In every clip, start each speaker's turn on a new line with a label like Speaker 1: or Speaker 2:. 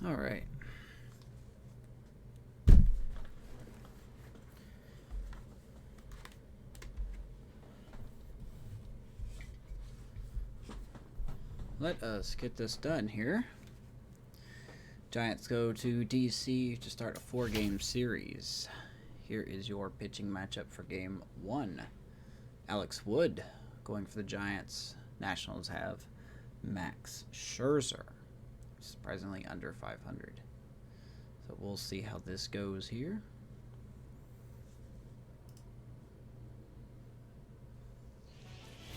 Speaker 1: All right. Let us get this done here. Giants go to DC to start a 4-game series. Here is your pitching matchup for Game 1. Alex Wood going for the Giants. Nationals have Max Scherzer. Surprisingly under 500. So we'll see how this goes here.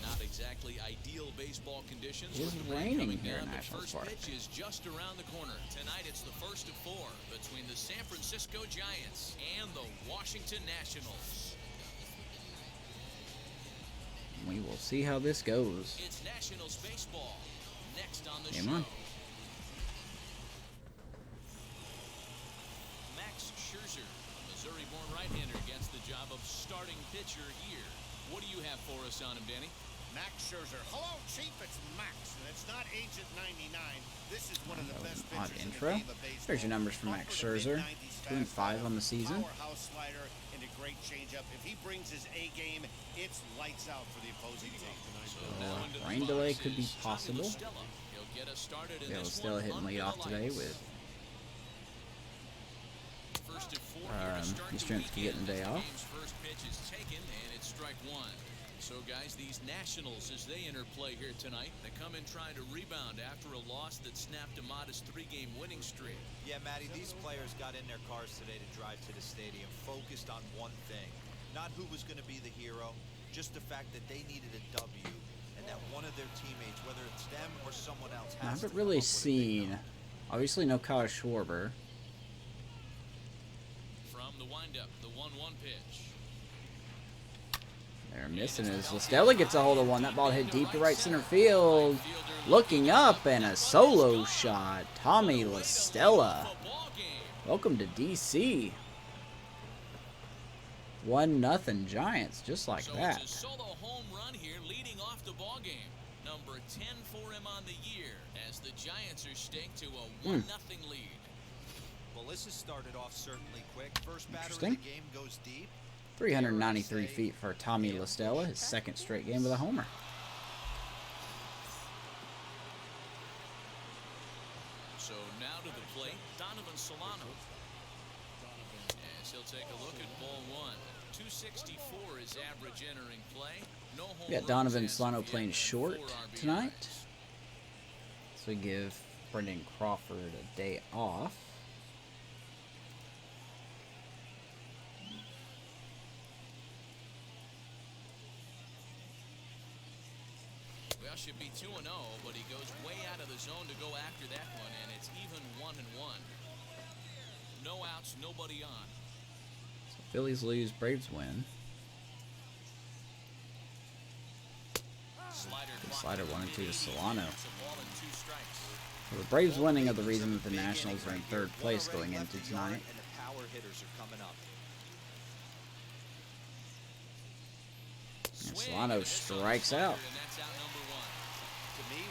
Speaker 2: Not exactly ideal baseball conditions.
Speaker 1: It is raining here in National Park.
Speaker 2: The first pitch is just around the corner. Tonight it's the first of 4 between the San Francisco Giants and the Washington Nationals.
Speaker 1: We will see how this goes.
Speaker 2: It's Nationals baseball. Next on the
Speaker 1: Game
Speaker 2: show.
Speaker 1: on.
Speaker 2: Max Scherzer, a Missouri-born right-hander, gets the job of starting pitcher here. What do you have for us on him, Danny?
Speaker 3: Max Scherzer. Hello, Chief. It's Max, and it's not Agent 99. This is one of the best
Speaker 1: Odd
Speaker 3: pitchers
Speaker 1: intro.
Speaker 3: in the game of baseball.
Speaker 1: There's your numbers for Max Scherzer. 2-5 on the season.
Speaker 3: Powerhouse slider and a great changeup. If he brings his A game, it's lights out for the opposing team.
Speaker 1: Rain delay could be possible.
Speaker 2: Yeah,
Speaker 1: Listella hitting leadoff today with Yastrzemski getting the day off.
Speaker 2: First pitch is taken, and it's strike 1. So, guys, these Nationals, as they interplay here tonight, they come in trying to rebound after a loss that snapped a modest 3-game winning streak.
Speaker 4: Yeah, Matty, these players got in their cars today to drive to the stadium, focused on one thing. Not who was going to be the hero, just the fact that they needed a W, and that one of their teammates, whether it's them or someone else,
Speaker 1: I
Speaker 4: has
Speaker 1: haven't
Speaker 4: to
Speaker 1: really
Speaker 4: come up with a big
Speaker 1: seen,
Speaker 4: number.
Speaker 1: obviously no Kyle Schwarber.
Speaker 2: From the windup, the 1-1 pitch.
Speaker 1: They're missing as Listella gets a hold of one. That ball hit deep to right center field. Looking up and a solo shot. Tommy Listella. Welcome to DC. 1-0 Giants, just like that.
Speaker 2: It's a solo home run here, leading off the ball game. Number 10 for him on the year, as the Giants are staked to a 1-0 lead.
Speaker 4: Well, this has started off certainly quick. First batter of
Speaker 1: Interesting.
Speaker 4: the game goes deep.
Speaker 1: 393 feet for Tommy Listella, his second straight game with a homer.
Speaker 2: So now to the plate, Donovan Solano. As he'll take a look at ball 1. 264 is average entering play. No home
Speaker 1: We got
Speaker 2: runs
Speaker 1: Donovan
Speaker 2: as of
Speaker 1: Solano
Speaker 2: yet,
Speaker 1: playing
Speaker 2: but
Speaker 1: short
Speaker 2: 4 RBIs.
Speaker 1: tonight. So we give Brendan Crawford a day off.
Speaker 2: Well, should be 2-0, but he goes way out of the zone to go after that one, and it's even 1-1. No outs, nobody on.
Speaker 1: So Phillies lose, Braves win. Slider 1-2 to Solano. Well, the Braves winning are the reason that the Nationals are in third place going into tonight.
Speaker 4: And the power hitters are coming up.
Speaker 1: And Solano strikes out.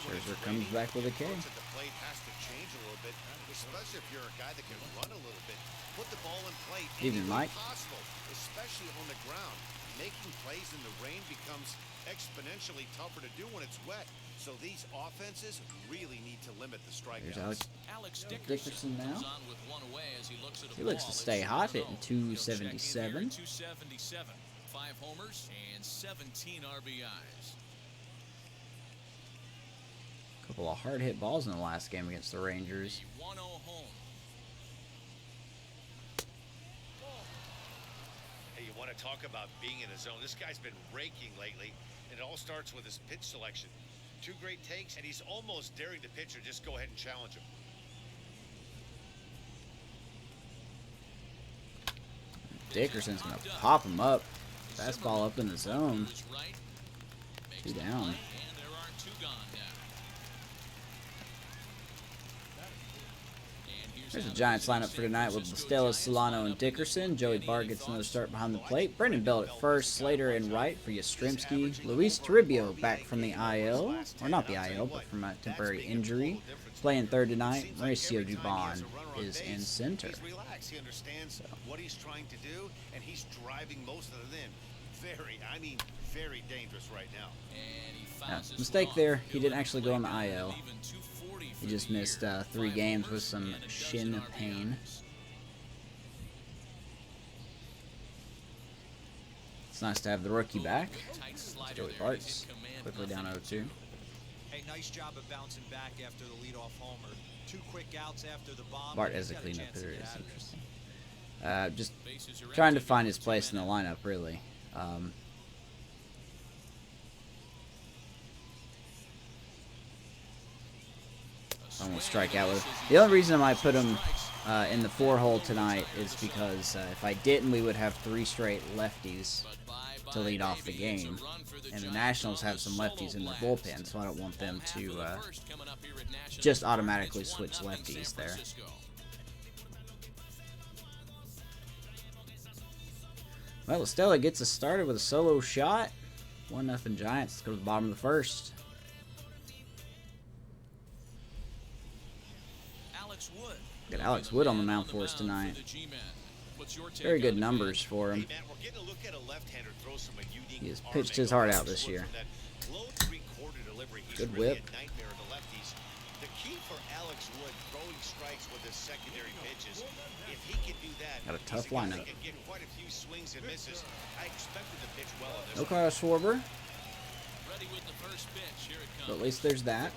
Speaker 1: Scherzer comes back with a K.
Speaker 3: At the plate has to change a little bit, especially if you're a guy that can run a little bit. Put the ball in play
Speaker 1: Evening,
Speaker 3: any way
Speaker 1: Mike.
Speaker 3: possible, especially on the ground. Making plays in the rain becomes exponentially tougher to do when it's wet. So these offenses really need to limit the strikeouts.
Speaker 1: There's
Speaker 2: Alex
Speaker 1: Dickerson now.
Speaker 2: comes on with one away as he looks at a
Speaker 1: He looks to
Speaker 2: ball
Speaker 1: stay
Speaker 2: that's
Speaker 1: hot,
Speaker 2: 2-0.
Speaker 1: hitting
Speaker 2: He'll check in here
Speaker 1: 277.
Speaker 2: at 277. 5 homers and 17 RBIs.
Speaker 1: Couple of hard hit balls in the last game against the Rangers.
Speaker 2: The 1-0 home.
Speaker 5: Hey, you want to talk about being in the zone? This guy's been raking lately, and it all starts with his pitch selection. 2 great takes, and he's almost daring the pitcher just go ahead and challenge him.
Speaker 1: Dickerson's going to pop him up. Fastball up in the zone. 2 down. There's the Giants lineup for tonight with Donovan Solano, and Dickerson. Joey Bart gets another start behind the plate. Brendan Bell at first. Slater in right for Yastrzemski. Luis Turibo back from the IL. Or not the IL, but from a temporary injury. Playing third tonight. Mauricio Dubon is in center.
Speaker 3: He understands what he's trying to do, and he's driving most of it in. Very dangerous right now.
Speaker 1: Mistake there. He didn't actually go on the IL. He just missed 3 games with some shin pain. It's nice to have the rookie back. It's Joey Bart's quickly down 0-2.
Speaker 4: Hey, nice job of bouncing back after the leadoff homer. 2 quick outs after the bomb.
Speaker 1: Bart as a cleanup hitter is interesting. Just trying to find his place in the lineup, really. Almost strike out with him. The only reason I might put him in the 4-hole tonight is because if I didn't, we would have 3 straight lefties to lead off the game. And the Nationals have some lefties in their bullpen, so I don't want them to just automatically switch lefties there. Well, Estella gets us started with a solo shot. 1-0 Giants. Let's go to the bottom of the first. Got Alex Wood on the mound for us tonight. Very good numbers for him. He has pitched his heart out this year. Good whip.
Speaker 3: The key for Alex Wood throwing strikes with his secondary pitches. If he can do that,
Speaker 1: got a tough lineup.
Speaker 3: He can get quite a few swings and misses. I expected to pitch well on this.
Speaker 1: No Kyle Schwarber. But at least there's that.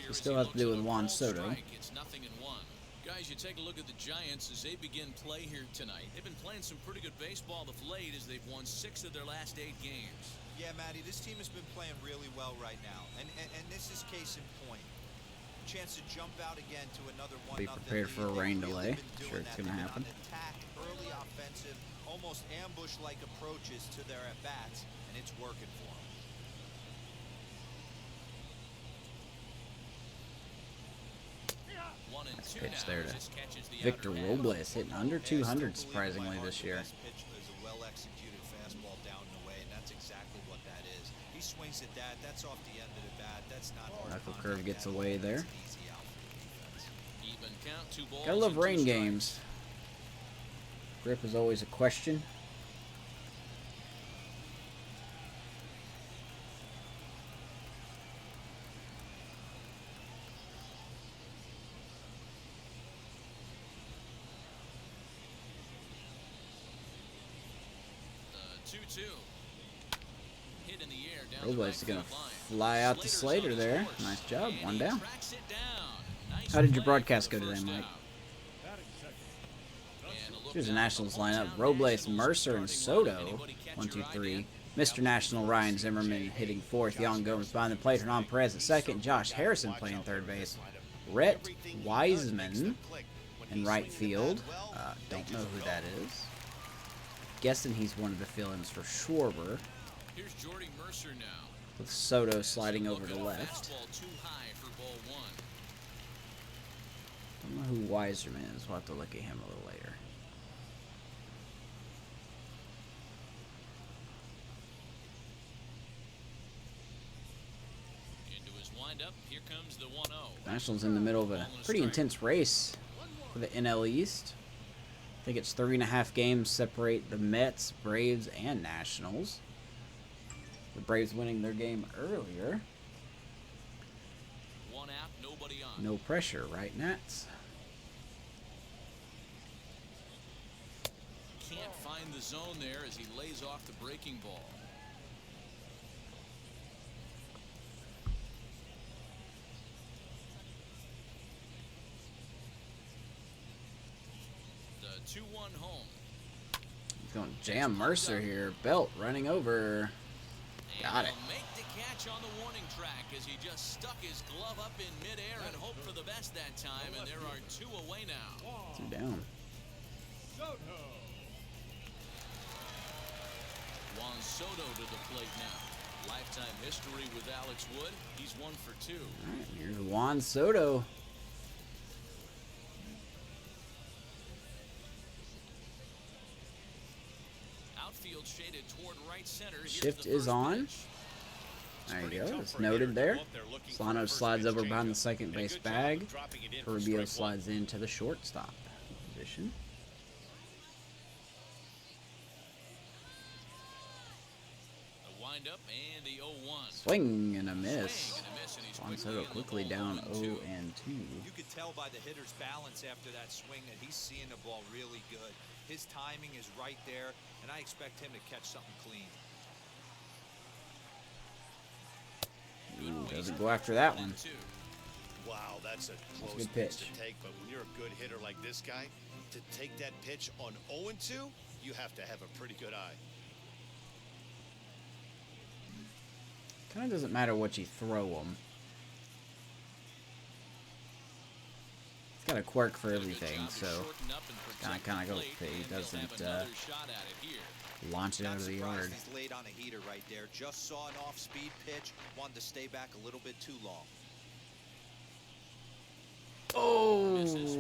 Speaker 1: We still have to do with Juan Soto.
Speaker 2: Guys, you take a look at the Giants as they begin play here tonight. They've been playing some pretty good baseball of late as they've won 6 of their last 8 games.
Speaker 4: Yeah, Matty, this team has been playing really well right now, and this is case in point. Chance to jump out again to another 1-0
Speaker 1: Be prepared for a rain delay. Sure, it's going to happen.
Speaker 4: Attack, early offensive, almost ambush-like approaches to their at-bats, and it's working for them.
Speaker 1: Pitch there to Victor Robles, hitting under 200 surprisingly this year. Knuckle curve gets away there. Gotta love rain games. Grip is always a question. Robles is going to fly out to Slater there. Nice job. 1 down. How did your broadcast go today, Mike? Here's the Nationals lineup. Robles, Mercer, and Soto. 1, 2, 3. Mr. National Ryan Zimmerman hitting 4th. Young Gomez behind the plate. Hernan Perez at 2nd. Josh Harrison playing 3rd base. Rhett Wiseman in right field. Don't know who that is. Guessing he's one of the fill-ins for Schwarber.
Speaker 2: Here's Jordy Mercer now.
Speaker 1: With Soto sliding over to left. Don't know who Wiseman is. We'll have to look at him a little later.
Speaker 2: Into his windup, here comes the 1-0.
Speaker 1: Nationals in the middle of a pretty intense race for the NL East. I think it's 3.5 games separate the Mets, Braves, and Nationals. The Braves winning their game earlier.
Speaker 2: One out, nobody on.
Speaker 1: No pressure, right, Nats?
Speaker 2: Can't find the zone there as he lays off the breaking ball. The 2-1 home.
Speaker 1: He's going to jam Mercer here. Belt running over. Got it.
Speaker 2: Make the catch on the warning track as he just stuck his glove up in midair and hoped for the best that time, and there are 2 away now.
Speaker 1: 2 down.
Speaker 2: Juan Soto to the plate now. Lifetime history with Alex Wood. He's 1 for 2.
Speaker 1: All right, here's Juan Soto.
Speaker 2: Outfield shaded toward right center. Here's
Speaker 1: Shift
Speaker 2: the
Speaker 1: is
Speaker 2: first
Speaker 1: on.
Speaker 2: pitch.
Speaker 1: There you go. It's noted there. Solano slides over behind the second base bag. Turibo slides into the shortstop position.
Speaker 2: The windup and the 0-1.
Speaker 1: Swing and a miss.
Speaker 2: Swing and a miss, and he's
Speaker 1: Juan
Speaker 2: quickly
Speaker 1: Soto
Speaker 2: in the
Speaker 1: quickly
Speaker 2: ball,
Speaker 1: down
Speaker 2: 0-2.
Speaker 1: 0 and 2.
Speaker 4: You could tell by the hitter's balance after that swing that he's seeing the ball really good. His timing is right there, and I expect him to catch something clean.
Speaker 1: Ooh, doesn't go after that one.
Speaker 3: Wow, that's a close
Speaker 1: good
Speaker 3: pitch
Speaker 1: pitch.
Speaker 3: to take, but when you're a good hitter like this guy, to take that pitch on 0-2, you have to have a pretty good eye.
Speaker 1: Kind of doesn't matter what you throw him. He's got a quirk for everything, so kind of go with it. He doesn't launch it out of the yard.
Speaker 4: He's laid on a heater right there. Just saw an off-speed pitch. Wanted to stay back a little bit too long.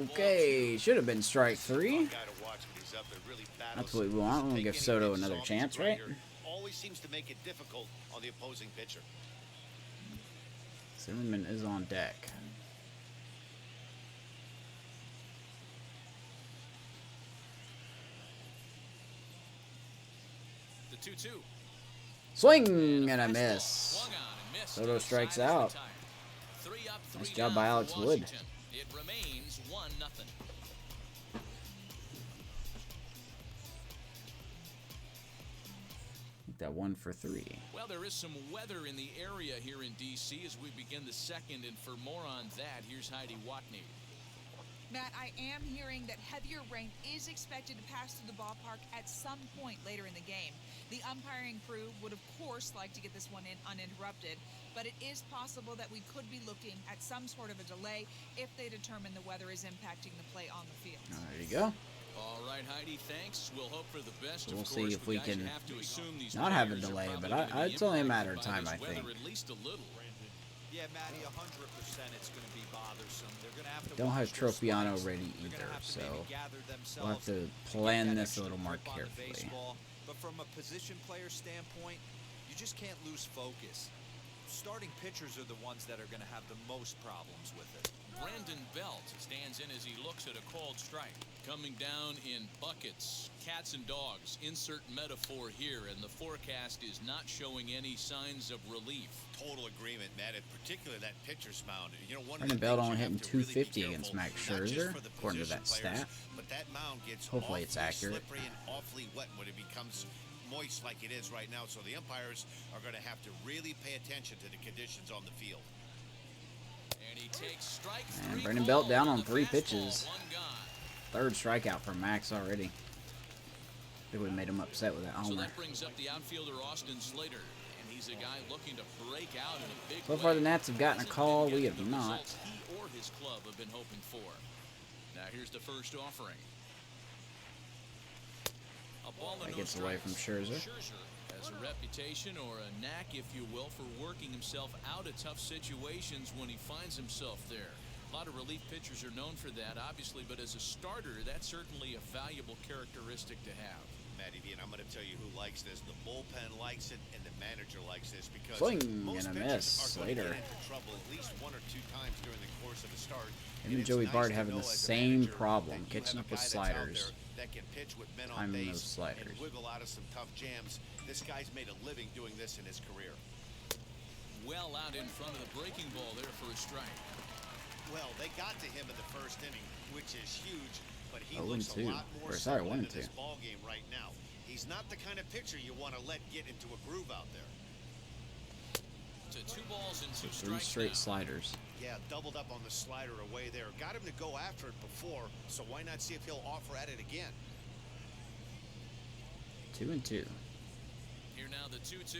Speaker 1: Okay, should have been strike 3. That's what we want. We'll give Soto another chance, right?
Speaker 3: Always seems to make it difficult on the opposing pitcher.
Speaker 1: Zimmerman is on deck.
Speaker 2: The 2-2.
Speaker 1: Swing and a miss. Soto strikes out. Nice job by Alex Wood.
Speaker 2: It remains 1-0.
Speaker 1: That 1 for 3.
Speaker 2: Well, there is some weather in the area here in D.C. as we begin the second, and for more on that, here's Heidi Watney.
Speaker 6: Matt, I am hearing that heavier rain is expected to pass through the ballpark at some point later in the game. The umpiring crew would, of course, like to get this one in uninterrupted, but it is possible that we could be looking at some sort of a delay if they determine the weather is impacting the play on the field.
Speaker 1: There you go.
Speaker 2: All right, Heidi, thanks. We'll hope for the best.
Speaker 1: We'll
Speaker 2: of
Speaker 1: see
Speaker 2: course,
Speaker 1: if we
Speaker 2: guys, you
Speaker 1: can
Speaker 2: have to assume these
Speaker 1: not have a
Speaker 2: players are
Speaker 1: delay,
Speaker 2: probably
Speaker 1: but
Speaker 2: gonna be
Speaker 1: it's only a matter of
Speaker 2: impacted
Speaker 1: time,
Speaker 2: by
Speaker 1: I
Speaker 2: this
Speaker 1: think.
Speaker 2: weather at least a little.
Speaker 4: Yeah, Matty, 100% it's going to be bothersome. They're going to have to
Speaker 1: Don't have
Speaker 4: watch their
Speaker 1: Tropiano
Speaker 4: strikes.
Speaker 1: ready
Speaker 4: They're
Speaker 1: either,
Speaker 4: gonna have to
Speaker 1: so
Speaker 4: maybe gather
Speaker 1: we'll have
Speaker 4: themselves
Speaker 1: to
Speaker 4: get
Speaker 1: plan
Speaker 4: that
Speaker 1: this a
Speaker 4: extra
Speaker 1: little more
Speaker 4: grip on the
Speaker 1: carefully.
Speaker 4: baseball. But from a position player standpoint, you just can't lose focus. Starting pitchers are the ones that are going to have the most problems with it.
Speaker 2: Brandon Belt stands in as he looks at a called strike. Coming down in buckets, cats and dogs. Insert metaphor here, and the forecast is not showing any signs of relief.
Speaker 3: Total agreement, Matt. In particular, that pitcher's mound. You know, one of
Speaker 1: Brandon
Speaker 3: the
Speaker 1: Belt
Speaker 3: things
Speaker 1: only
Speaker 3: you
Speaker 1: hitting
Speaker 3: have to really be
Speaker 1: 250 against
Speaker 3: careful,
Speaker 1: Max
Speaker 3: not just
Speaker 1: Scherzer,
Speaker 3: for the
Speaker 1: according to that
Speaker 3: position
Speaker 1: stat.
Speaker 3: players, but that mound gets
Speaker 1: Hopefully it's
Speaker 3: awfully
Speaker 1: accurate.
Speaker 3: slippery and awfully wet when it becomes moist like it is right now. So the umpires are going to have to really pay attention to the conditions on the field.
Speaker 2: And he takes strike
Speaker 1: And
Speaker 2: 3
Speaker 1: Brandon Belt down
Speaker 2: called
Speaker 1: on 3
Speaker 2: the
Speaker 1: pitches.
Speaker 2: fastball, 1 gone.
Speaker 1: 3rd strikeout for Max already. I think we made him upset with that
Speaker 2: So
Speaker 1: homer.
Speaker 2: that brings up the outfielder Austin Slater, and he's a guy looking to break out in a big
Speaker 1: So far
Speaker 2: way.
Speaker 1: the Nats have gotten a
Speaker 2: Hasn't
Speaker 1: call.
Speaker 2: been
Speaker 1: We
Speaker 2: getting
Speaker 1: have
Speaker 2: the
Speaker 1: not.
Speaker 2: results he or his club have been hoping for. Now here's the first offering. A ball and
Speaker 1: That
Speaker 2: no
Speaker 1: gets away from
Speaker 2: strikes.
Speaker 1: Scherzer.
Speaker 2: Scherzer has a reputation or a knack, if you will, for working himself out of tough situations when he finds himself there. A lot of relief pitchers are known for that, obviously, but as a starter, that's certainly a valuable characteristic to have.
Speaker 3: Matty V, and I'm going to tell you who likes this. The bullpen likes it, and the manager likes this because
Speaker 1: Swing
Speaker 3: most
Speaker 1: and a
Speaker 3: pitchers
Speaker 1: miss.
Speaker 3: are going to
Speaker 1: Slater.
Speaker 3: get into trouble at least 1 or 2 times during the course of a start.
Speaker 1: Him and
Speaker 3: it's
Speaker 1: Joey
Speaker 3: nice
Speaker 1: Bart
Speaker 3: to
Speaker 1: having
Speaker 3: know
Speaker 1: the
Speaker 3: as a
Speaker 1: same
Speaker 3: manager
Speaker 1: problem,
Speaker 3: that you
Speaker 1: catching
Speaker 3: have
Speaker 1: up with
Speaker 3: a guy that's out
Speaker 1: sliders.
Speaker 3: there that can pitch with men on
Speaker 1: Timing
Speaker 3: base
Speaker 1: those sliders.
Speaker 3: and wiggle out of some tough jams. This guy's made a living doing this in his career.
Speaker 2: Well out in front of the breaking ball there for a strike.
Speaker 3: Well, they got to him in the first inning, which is huge, but he
Speaker 1: 0
Speaker 3: looks
Speaker 1: and 2.
Speaker 3: a lot more
Speaker 1: Or, sorry,
Speaker 3: settled
Speaker 1: 1 and
Speaker 3: into this
Speaker 1: 2.
Speaker 3: ball game right now. He's not the kind of pitcher you want to let get into a groove out there.
Speaker 2: To 2 balls and 2
Speaker 1: 3
Speaker 2: strikes
Speaker 1: straight
Speaker 2: now.
Speaker 1: sliders.
Speaker 3: Yeah, doubled up on the slider away there. Got him to go after it before, so why not see if he'll offer at it again?
Speaker 1: 2 and 2.
Speaker 2: Here now the 2-2.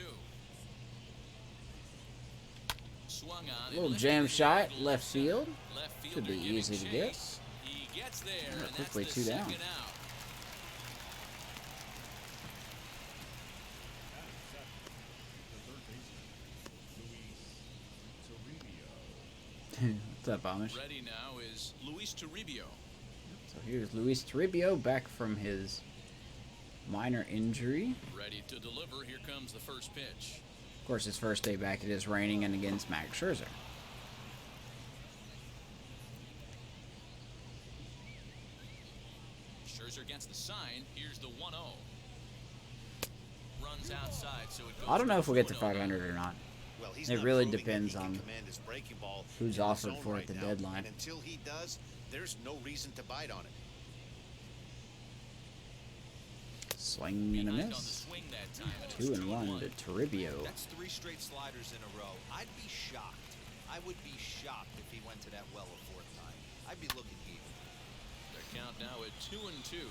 Speaker 2: Swung on.
Speaker 1: Little
Speaker 2: and
Speaker 1: jam
Speaker 2: lifted
Speaker 1: shot,
Speaker 2: into
Speaker 1: left field.
Speaker 2: Left
Speaker 1: Should
Speaker 2: fielder
Speaker 1: be
Speaker 2: giving
Speaker 1: easy to get.
Speaker 2: chase. He gets there,
Speaker 1: Yeah,
Speaker 2: and that's
Speaker 1: quickly
Speaker 2: the
Speaker 1: 2 down.
Speaker 2: second out.
Speaker 1: What's up, Amish?
Speaker 2: Ready now is Luis Turibo.
Speaker 1: So here's Luis Turibo back from his minor injury.
Speaker 2: Ready to deliver. Here comes the first pitch.
Speaker 1: Of course, his first day back, it is raining and against Max Scherzer.
Speaker 2: Scherzer gets the sign. Here's the 1-0. Runs outside, so it goes.
Speaker 1: I don't know if we'll get to
Speaker 2: 4-0.
Speaker 1: 500 or not.
Speaker 3: Well, he's
Speaker 1: It
Speaker 3: not
Speaker 1: really
Speaker 3: proving that
Speaker 1: depends
Speaker 3: he can
Speaker 1: on
Speaker 3: command his breaking ball
Speaker 1: who's
Speaker 3: in the
Speaker 1: offered
Speaker 3: zone
Speaker 1: for it at the
Speaker 3: now.
Speaker 1: deadline.
Speaker 3: And until he does, there's no reason to bite on it.
Speaker 1: Swing and a
Speaker 2: Behind on the
Speaker 1: miss.
Speaker 2: swing that time, and it's
Speaker 1: 2-1 to Turibo.
Speaker 4: That's 3 straight sliders in a row. I'd be shocked. I would be shocked if he went to that well a 4th time. I'd be looking here.
Speaker 2: Their count now at 2-2.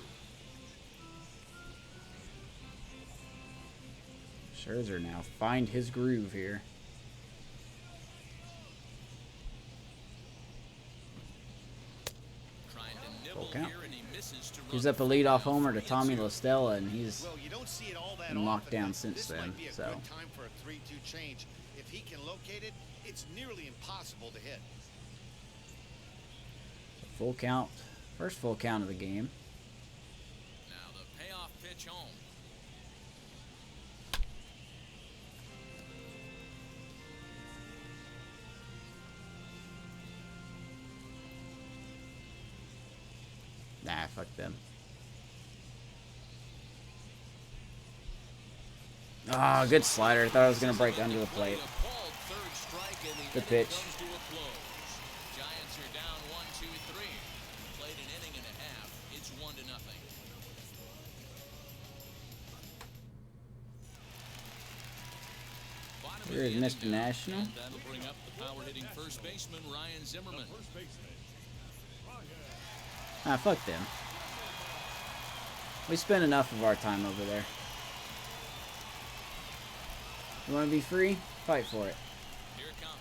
Speaker 1: Scherzer now find his groove here.
Speaker 2: Trying to
Speaker 1: Full
Speaker 2: nibble
Speaker 1: count.
Speaker 2: here, and he misses to
Speaker 1: He's
Speaker 2: run
Speaker 1: up a leadoff
Speaker 2: full
Speaker 1: homer to
Speaker 2: count,
Speaker 1: Tommy
Speaker 2: 3-2.
Speaker 1: LaStella, and he's
Speaker 3: Well, you don't see it all that
Speaker 1: been locked
Speaker 3: often,
Speaker 1: down
Speaker 3: but
Speaker 1: since
Speaker 3: this
Speaker 1: then,
Speaker 3: might be a
Speaker 1: so.
Speaker 3: good time for a 3-2 change. If he can locate it, it's nearly impossible to hit.
Speaker 1: full count. First full count of the game.
Speaker 2: Now the payoff pitch home.
Speaker 1: Nah, fuck them. Ah, good slider. I thought I was going to break under the plate. Good pitch.
Speaker 2: Giants are down 1-2-3. Played an inning and a half. It's 1-0. Bottom of the
Speaker 1: Here's
Speaker 2: inning
Speaker 1: Mr.
Speaker 2: now,
Speaker 1: National.
Speaker 2: and that'll bring up the power hitting first baseman Ryan Zimmerman.
Speaker 1: Ah, fuck them. We spend enough of our time over there. You want to be free? Fight for it.
Speaker 2: Here it comes.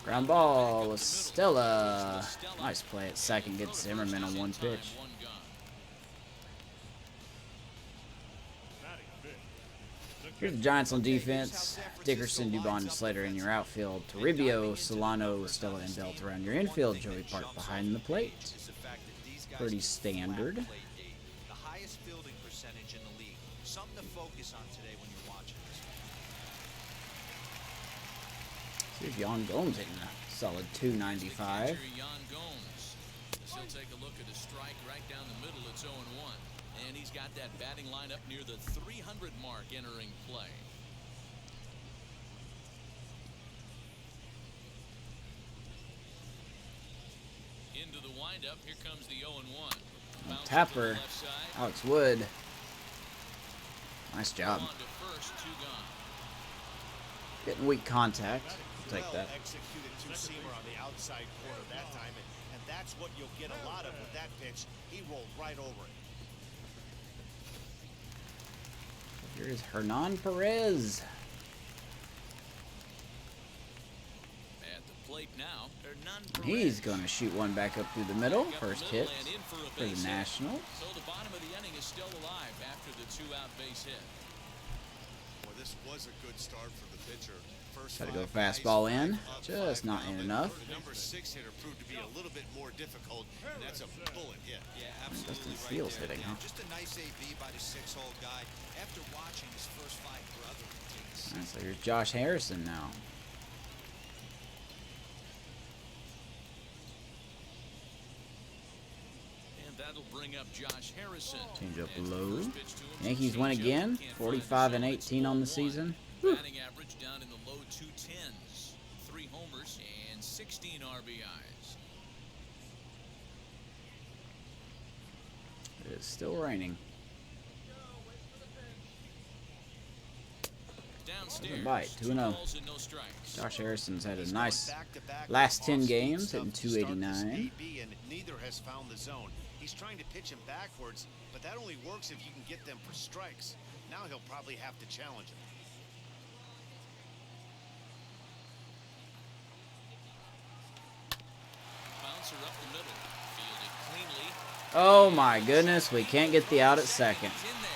Speaker 1: Ground ball with Stella. Nice play at second. Gets Zimmerman on one pitch.
Speaker 2: One gone.
Speaker 1: Here's the Giants on defense. Dickerson, Dubon, and Slater in your outfield. Toribio, Solano, Stella, and Belt around your infield. Joey Park behind the plate.
Speaker 4: Is the fact that these guys
Speaker 1: Pretty
Speaker 4: can
Speaker 1: standard.
Speaker 4: flat play D. The highest fielding percentage in the league. Something to focus on today when you're watching this.
Speaker 1: Here's Jan Gomes hitting a solid .295.
Speaker 2: Catcher Jan Gomes. He'll take a look at a strike right down the middle. It's 0-1. And he's got that batting line up near the 300 mark entering play. Into the windup. Here comes the 0-1. Bounce
Speaker 1: Tapper,
Speaker 2: to the left side.
Speaker 1: Alex Wood. Nice job.
Speaker 2: On to first, 2 gone.
Speaker 1: Getting weak contact. I'll take that.
Speaker 3: Executed two-seamer on the outside corner that time, and that's what you'll get a lot of with that pitch. He rolled right over it.
Speaker 1: Here's Hernan Perez.
Speaker 2: At the plate now. Hernan Perez.
Speaker 1: He's going to shoot one back up through the middle.
Speaker 2: Got the
Speaker 1: First
Speaker 2: middle
Speaker 1: hit
Speaker 2: and in for a
Speaker 1: for
Speaker 2: base
Speaker 1: the
Speaker 2: hit.
Speaker 1: Nationals.
Speaker 2: So the bottom of the inning is still alive after the 2-out base hit.
Speaker 3: Well, this was a good start for the pitcher. First
Speaker 1: Try to go
Speaker 3: 5 guys,
Speaker 1: fastball in.
Speaker 3: 5 up,
Speaker 1: Just
Speaker 3: 5
Speaker 1: not
Speaker 3: down,
Speaker 1: in
Speaker 3: but
Speaker 1: enough.
Speaker 3: The number 6 hitter proved to be a little bit more difficult, and that's a bullet hit.
Speaker 4: Yeah, absolutely
Speaker 1: Justin
Speaker 4: right
Speaker 1: Steele's
Speaker 4: there,
Speaker 1: hitting,
Speaker 4: Dan.
Speaker 1: huh?
Speaker 4: Just a nice AB by the 6-hole guy. After watching his first 5 brother take a seat.
Speaker 1: Alright, so here's Josh Harrison now.
Speaker 2: And that'll bring up Josh Harrison.
Speaker 1: Change up
Speaker 2: And the
Speaker 1: low.
Speaker 2: first pitch to him is
Speaker 1: Yankees
Speaker 2: a
Speaker 1: win
Speaker 2: changeup.
Speaker 1: again.
Speaker 2: Can't find
Speaker 1: 45 and
Speaker 2: the zone. It's
Speaker 1: 18 on the
Speaker 2: 0-1.
Speaker 1: season.
Speaker 2: Batting average down in the low 210s. 3 homers and 16 RBIs.
Speaker 1: It is still raining.
Speaker 2: Downstairs.
Speaker 1: Bite, 2-0.
Speaker 2: 2 balls and no strikes.
Speaker 1: Josh Harrison's had a
Speaker 3: He's
Speaker 1: nice
Speaker 3: gone back-to-back
Speaker 1: last 10
Speaker 3: off-speed
Speaker 1: games,
Speaker 3: stuff
Speaker 1: hitting
Speaker 3: to start this
Speaker 1: 289.
Speaker 3: AB, and neither has found the zone. He's trying to pitch him backwards, but that only works if you can get them for strikes. Now he'll probably have to challenge him.
Speaker 2: Bouncer up the middle. Fielded cleanly.
Speaker 1: Oh my goodness, we can't get the out at second.
Speaker 2: He's in there.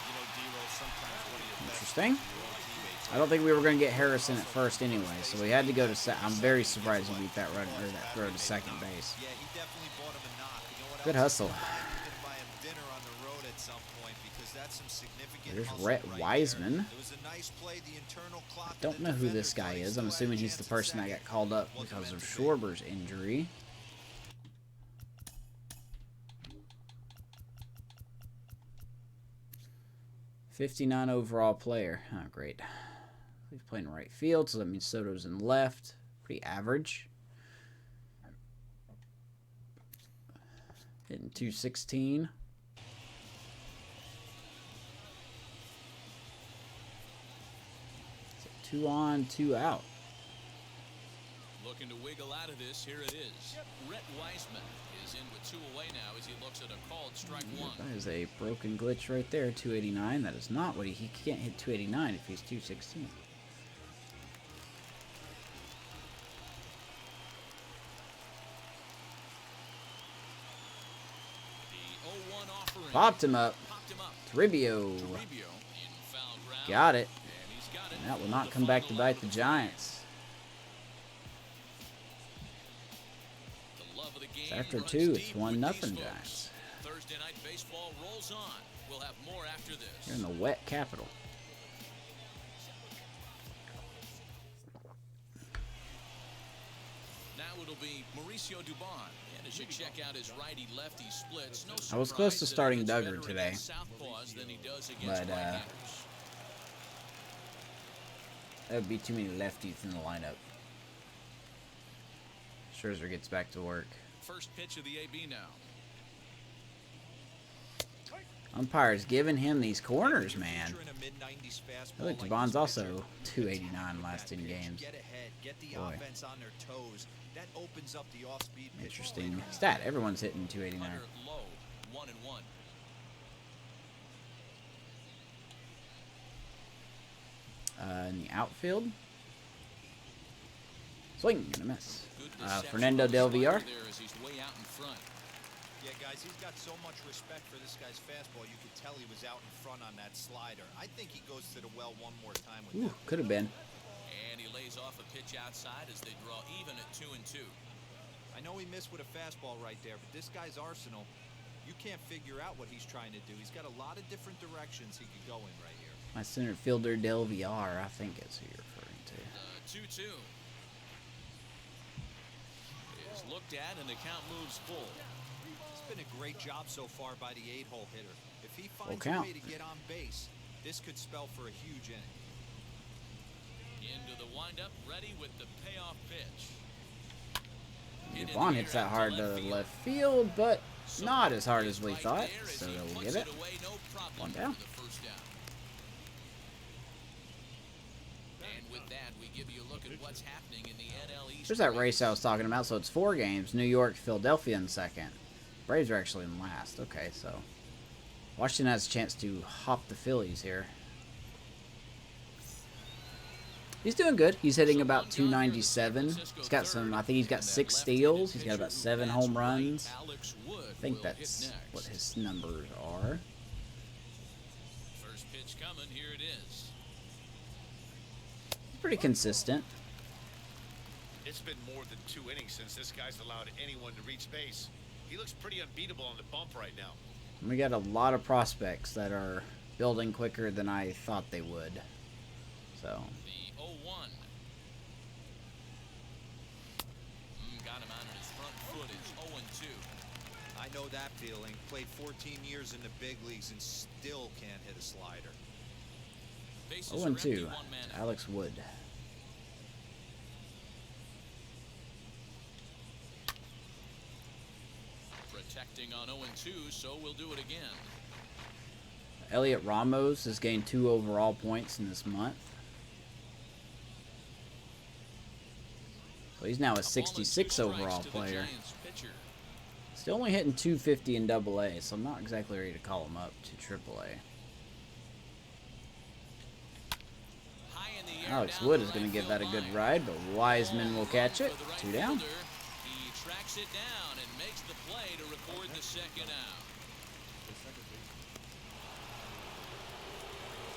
Speaker 3: You know, D-Roll, sometimes one of your best
Speaker 1: Interesting.
Speaker 3: teammates
Speaker 1: I don't think we were going to get Harrison at first anyway, so we had to go to I'm very surprised he beat that run or that throw to second base.
Speaker 4: Yeah, he definitely bought him a knock. You know what
Speaker 1: Good
Speaker 4: else?
Speaker 1: hustle.
Speaker 4: He's gonna buy him dinner on the road at some point because that's some significant
Speaker 1: There's
Speaker 4: hustle
Speaker 1: Rhett
Speaker 4: right
Speaker 1: Wiseman.
Speaker 4: there. It was a nice play. The internal clock.
Speaker 1: Don't know who this guy is. I'm assuming he's the person that got called up because of Schwarber's injury. '59 overall player. Oh, great. He's playing right field, so that means Soto's in left. Pretty average. Hitting .216. So 2 on, 2 out.
Speaker 2: Looking to wiggle out of this. Here it is. Rhett Wiseman is in with 2 away now as he looks at a called strike 1.
Speaker 1: That is a broken glitch right there. 289. That is not what he can't hit 289 if he's 216.
Speaker 2: The 0-1 offering.
Speaker 1: Popped him up.
Speaker 2: Popped him up.
Speaker 1: Trivio.
Speaker 2: Turibo in foul ground.
Speaker 1: Got it.
Speaker 2: And he's got it.
Speaker 1: And that will not come back to bite the Giants.
Speaker 2: The love of the game
Speaker 1: After
Speaker 2: runs
Speaker 1: 2,
Speaker 2: deep
Speaker 1: it's
Speaker 2: with
Speaker 1: 1-0
Speaker 2: these folks.
Speaker 1: Giants.
Speaker 2: Thursday night baseball rolls on. We'll have more after this.
Speaker 1: Here in the wet capital.
Speaker 2: Now it'll be Mauricio Dubon. And as you check out his righty-lefty splits, no
Speaker 1: I was close to
Speaker 2: surprise that
Speaker 1: starting
Speaker 2: he gets
Speaker 1: Duggar
Speaker 2: better
Speaker 1: today.
Speaker 2: against southpaws than he does against
Speaker 1: But,
Speaker 2: right-handers.
Speaker 1: That would be too many lefties in the lineup. Scherzer gets back to work.
Speaker 2: First pitch of the AB now.
Speaker 1: Umpire's giving him these corners, man.
Speaker 4: Feature in a mid-90s fastball
Speaker 1: I think
Speaker 4: like
Speaker 1: Devon's
Speaker 4: this
Speaker 1: also
Speaker 4: pitcher.
Speaker 1: 289 last 10 games.
Speaker 4: Get ahead, get the
Speaker 1: Boy.
Speaker 4: offense on their toes. That opens up the off-speed pitch.
Speaker 1: Interesting stat. Everyone's hitting 289.
Speaker 2: Under low, 1-1.
Speaker 1: In the outfield. Swing and a miss.
Speaker 2: Good deception
Speaker 1: Fernando
Speaker 2: on the
Speaker 1: Del
Speaker 2: slider
Speaker 1: Villar.
Speaker 2: there as he's way out in front.
Speaker 4: Yeah, guys, he's got so much respect for this guy's fastball. You could tell he was out in front on that slider. I think he goes to the well one more time with
Speaker 1: Ooh,
Speaker 4: that.
Speaker 1: could have been.
Speaker 2: And he lays off a pitch outside as they draw even at 2-2.
Speaker 4: I know he missed with a fastball right there, but this guy's arsenal, you can't figure out what he's trying to do. He's got a lot of different directions he could go in right here.
Speaker 1: My center fielder, Del Villar, I think is who you're referring to.
Speaker 2: 2-2 is looked at and the count moves full.
Speaker 4: It's been a great job so far by the 8-hole hitter. If he finds a
Speaker 1: count.
Speaker 4: way to get on base, this could spell for a huge inning.
Speaker 2: Into the windup, ready with the payoff pitch.
Speaker 1: Devon hits that hard to left field, but not as hard as we thought. So we'll get it. One down.
Speaker 2: And with that, we give you a look at what's happening in the NL East.
Speaker 1: There's that race I was talking about. So it's 4 games. New York, Philadelphia in second. Braves are actually in last. Okay, so Washington has a chance to hop the Phillies here. He's doing good. He's hitting about 297. He's got some, I think he's got 6 steals. He's got about 7 home runs. I think that's what his numbers are.
Speaker 2: First pitch coming, here it is.
Speaker 1: Pretty consistent.
Speaker 5: It's been more than 2 innings since this guy's allowed anyone to reach base. He looks pretty unbeatable on the bump right now.
Speaker 1: We got a lot of prospects that are building quicker than I thought they would. So.
Speaker 2: The 0-1. Got him out on his front foot. It's 0-2.
Speaker 4: I know that feeling. Played 14 years in the big leagues and still can't hit a slider.
Speaker 1: 0-2. Alex Wood.
Speaker 2: Protecting on 0-2, so we'll do it again.
Speaker 1: Elliot Ramos has gained 2 overall points in this month. So he's now a 66 overall player. Still only hitting 250 in AA, so I'm not exactly ready to call him up to AAA. Alex Wood is going to give that a good ride, but Wiseman will catch it. 2 down.
Speaker 2: He tracks it down and makes the play to record the second out.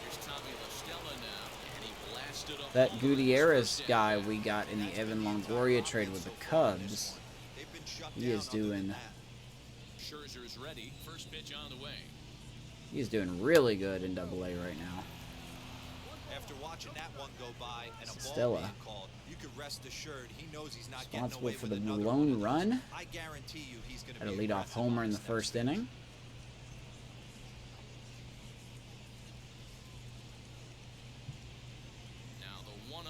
Speaker 2: Here's Tommy LaStella now, and he blasts stood up
Speaker 1: That
Speaker 2: all
Speaker 1: Gutierrez
Speaker 2: first
Speaker 1: guy
Speaker 2: down.
Speaker 1: we got in the
Speaker 2: That's
Speaker 1: Evan
Speaker 2: been
Speaker 1: Longoria trade with the Cubs,
Speaker 4: They've been shut
Speaker 1: he
Speaker 4: down
Speaker 1: is
Speaker 4: other than
Speaker 1: doing
Speaker 4: that.
Speaker 2: Scherzer is ready. First pitch on the way.
Speaker 1: he's doing really good in Double A right now.
Speaker 4: After watching that one go by and a ball
Speaker 1: Stella.
Speaker 4: being called, you could rest assured he knows he's not getting
Speaker 1: Responsible
Speaker 4: away
Speaker 1: for
Speaker 4: with
Speaker 1: the
Speaker 4: another
Speaker 1: lone
Speaker 4: one of those.
Speaker 1: run.
Speaker 4: I guarantee you he's going to
Speaker 1: Had a
Speaker 4: be
Speaker 1: leadoff
Speaker 4: aggressive
Speaker 1: homer
Speaker 4: on
Speaker 1: in the
Speaker 4: his next
Speaker 1: first
Speaker 4: pitch.
Speaker 1: inning.
Speaker 2: Now the 1-0.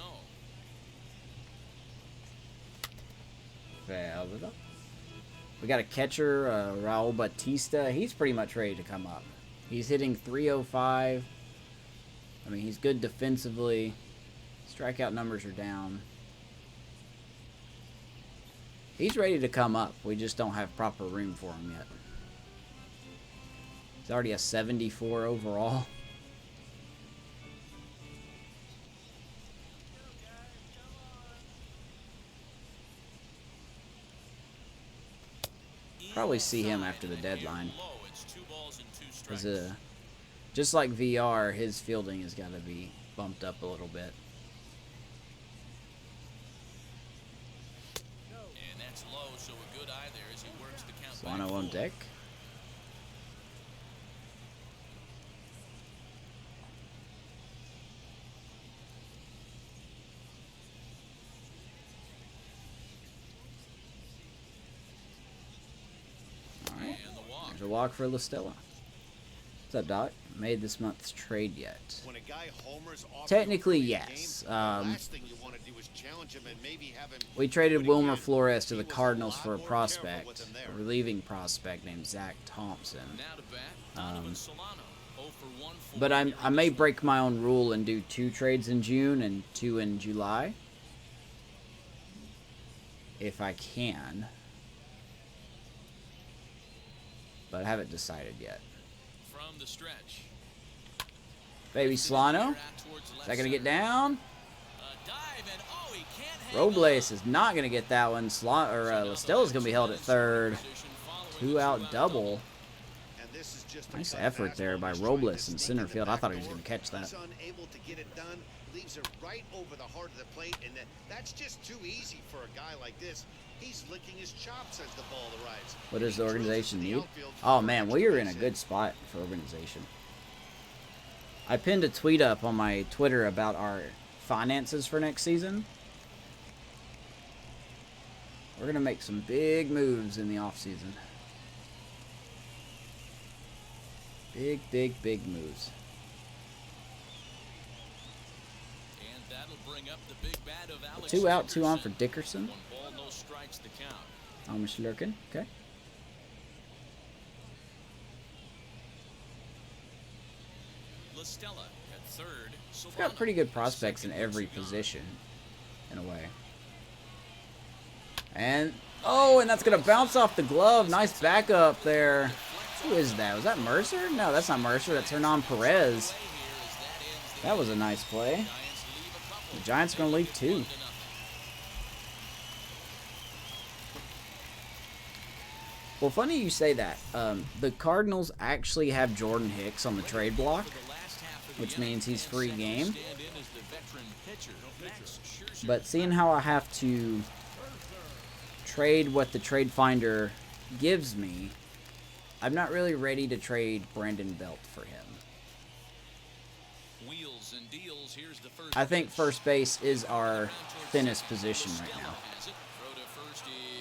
Speaker 1: Fouled. We got a catcher, Raul Batista. He's pretty much ready to come up. He's hitting 305. I mean, he's good defensively. Strikeout numbers are down. He's ready to come up. We just don't have proper room for him yet. He's already a 74 overall. Probably see him after the deadline.
Speaker 2: Low. It's 2 balls and 2 strikes.
Speaker 1: Because, just like VR, his fielding has got to be bumped up a little bit.
Speaker 2: And that's low, so a good eye there as he works the count.
Speaker 1: Solano
Speaker 2: back
Speaker 1: on
Speaker 2: full.
Speaker 1: deck. Alright,
Speaker 2: And the walk.
Speaker 1: there's a walk for La Stella. What's up, Doc? Made this month's trade yet?
Speaker 3: When a guy homers off
Speaker 1: Technically,
Speaker 3: you early in the
Speaker 1: yes.
Speaker 3: game, the last thing you want to do is challenge him and maybe have him
Speaker 1: We traded
Speaker 3: do it
Speaker 1: Wilmer
Speaker 3: again.
Speaker 1: Flores to
Speaker 3: He
Speaker 1: the
Speaker 3: was a
Speaker 1: Cardinals
Speaker 3: lot
Speaker 1: for a
Speaker 3: more
Speaker 1: prospect,
Speaker 3: careful with him there.
Speaker 1: a relieving prospect named Zach Thompson.
Speaker 2: Now to bat, Donovan Solano. 0 for 1 for
Speaker 1: But I may break my own rule and do 2 trades in June and 2 in July. If I can. But I haven't decided yet.
Speaker 2: From the stretch.
Speaker 1: Baby Solano. Is that going to get down?
Speaker 2: A dive and oh, he can't hang
Speaker 1: Robles
Speaker 2: on.
Speaker 1: is not going to get that one. La Stella's going to be held at third. 2 out double.
Speaker 3: And this is just a
Speaker 1: Nice
Speaker 3: cut
Speaker 1: effort
Speaker 3: fastball
Speaker 1: there by
Speaker 3: he's trying
Speaker 1: Robles
Speaker 3: to
Speaker 1: in
Speaker 3: sneak
Speaker 1: center
Speaker 3: the
Speaker 1: field. I
Speaker 3: back
Speaker 1: thought he was
Speaker 3: door.
Speaker 1: going to catch that.
Speaker 3: He's unable to get it done. Leaves it right over the heart of the plate, and that's just too easy for a guy like this. He's licking his chops as the ball arrives.
Speaker 1: What does
Speaker 3: He
Speaker 1: the
Speaker 3: drills
Speaker 1: organization
Speaker 3: to the
Speaker 1: need?
Speaker 3: outfield
Speaker 1: Oh
Speaker 3: for an
Speaker 1: man,
Speaker 3: extra
Speaker 1: we are in a
Speaker 3: base
Speaker 1: good
Speaker 3: hit.
Speaker 1: spot for organization. I pinned a tweet up on my Twitter about our finances for next season. We're going to make some big moves in the offseason. Big, big, big moves.
Speaker 2: And that'll bring up the big bat of Alex
Speaker 1: 2 out, 2 on for
Speaker 2: Henderson.
Speaker 1: Dickerson.
Speaker 2: 1 ball, no strikes the count.
Speaker 1: Amish lurking. Okay.
Speaker 2: La Stella at third.
Speaker 1: We've got pretty good prospects in every position, in a way. And, oh, and that's going to bounce off the glove. Nice backup there. Who is that? Was that Mercer? No, that's not Mercer. That's Hernan Perez. That was a nice play. The Giants are going to lead 2. Well, funny you say that. The Cardinals actually have Jordan Hicks on the trade block, which means he's free game. But seeing how I have to trade what the trade finder gives me, I'm not really ready to trade Brandon Belt for him.
Speaker 2: Wheels and deals. Here's the first
Speaker 1: I think
Speaker 2: pitch.
Speaker 1: first base is our thinnest position right now.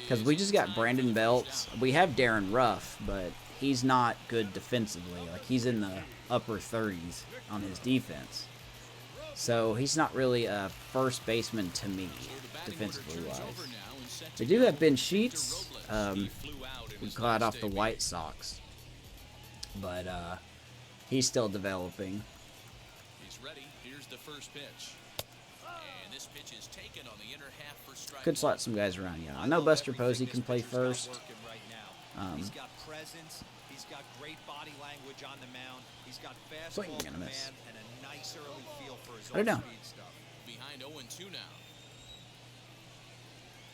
Speaker 1: Because we just got Brandon Belt. We have Darren Ruff, but he's not good defensively. Like, he's in the upper 30s on his defense. So he's not really a first baseman to me, defensively wise. They do have Ben Sheets. We caught off the White Sox. But he's still developing.
Speaker 2: He's ready. Here's the first pitch. And this pitch is taken on the inner half for strike.
Speaker 1: Could slot some guys around, yeah. I know Buster Posey can play first.
Speaker 4: He's got presence. He's got great body language on the mound. He's got
Speaker 1: Swing
Speaker 4: fastball
Speaker 1: and a miss.
Speaker 4: command and a nice early feel for his
Speaker 1: I don't know.
Speaker 4: off-speed stuff.
Speaker 2: Behind 0-2 now.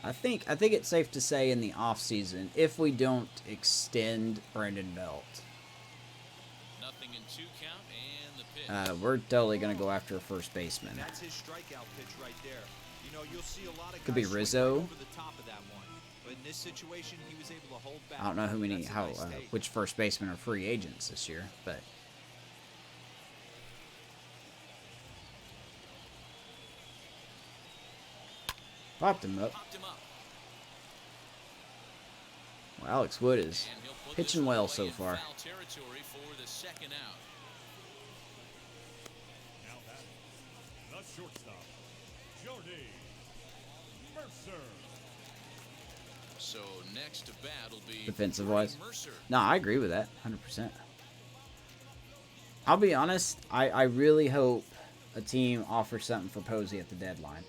Speaker 1: I think it's safe to say in the offseason, if we don't extend Brandon Belt,
Speaker 2: Nothing in 2 count and the pitch.
Speaker 1: we're totally going to go after a first baseman.
Speaker 4: That's his strikeout pitch right there. You know, you'll see a lot of
Speaker 1: Could be
Speaker 4: guys swing
Speaker 1: Rizzo.
Speaker 4: right over the top of that one. But in this situation, he was able to hold back.
Speaker 1: I don't know
Speaker 4: That's a nice take.
Speaker 1: which first basemen are free agents this year, but popped him up.
Speaker 2: Popped him up.
Speaker 1: Well, Alex Wood is
Speaker 2: And he'll put
Speaker 1: pitching
Speaker 2: this one
Speaker 1: well
Speaker 2: away
Speaker 1: so
Speaker 2: in
Speaker 1: far.
Speaker 2: foul territory for the second out.
Speaker 7: Now batting, the shortstop, Jordy Mercer.
Speaker 2: So next to bat will be
Speaker 1: Defensive
Speaker 2: Jordy
Speaker 1: wise.
Speaker 2: Mercer.
Speaker 1: No, I agree with that, 100%. I'll be honest, I really hope a team offers something for Posey at the deadline.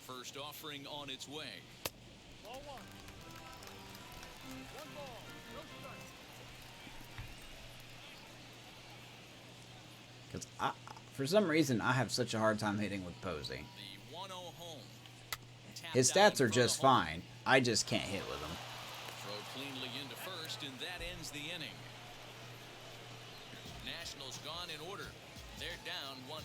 Speaker 2: First offering on its way.
Speaker 7: Ball one. One ball, no strikes.
Speaker 1: Because for some reason, I have such a hard time hitting with Posey.
Speaker 2: The 1-0 home. Tapped
Speaker 1: His
Speaker 2: out
Speaker 1: stats
Speaker 2: in
Speaker 1: are
Speaker 2: front
Speaker 1: just
Speaker 2: of home.
Speaker 1: fine. I just can't hit with him.
Speaker 2: Throw cleanly into first, and that ends the inning. Nationals gone in order. They're down 1-0.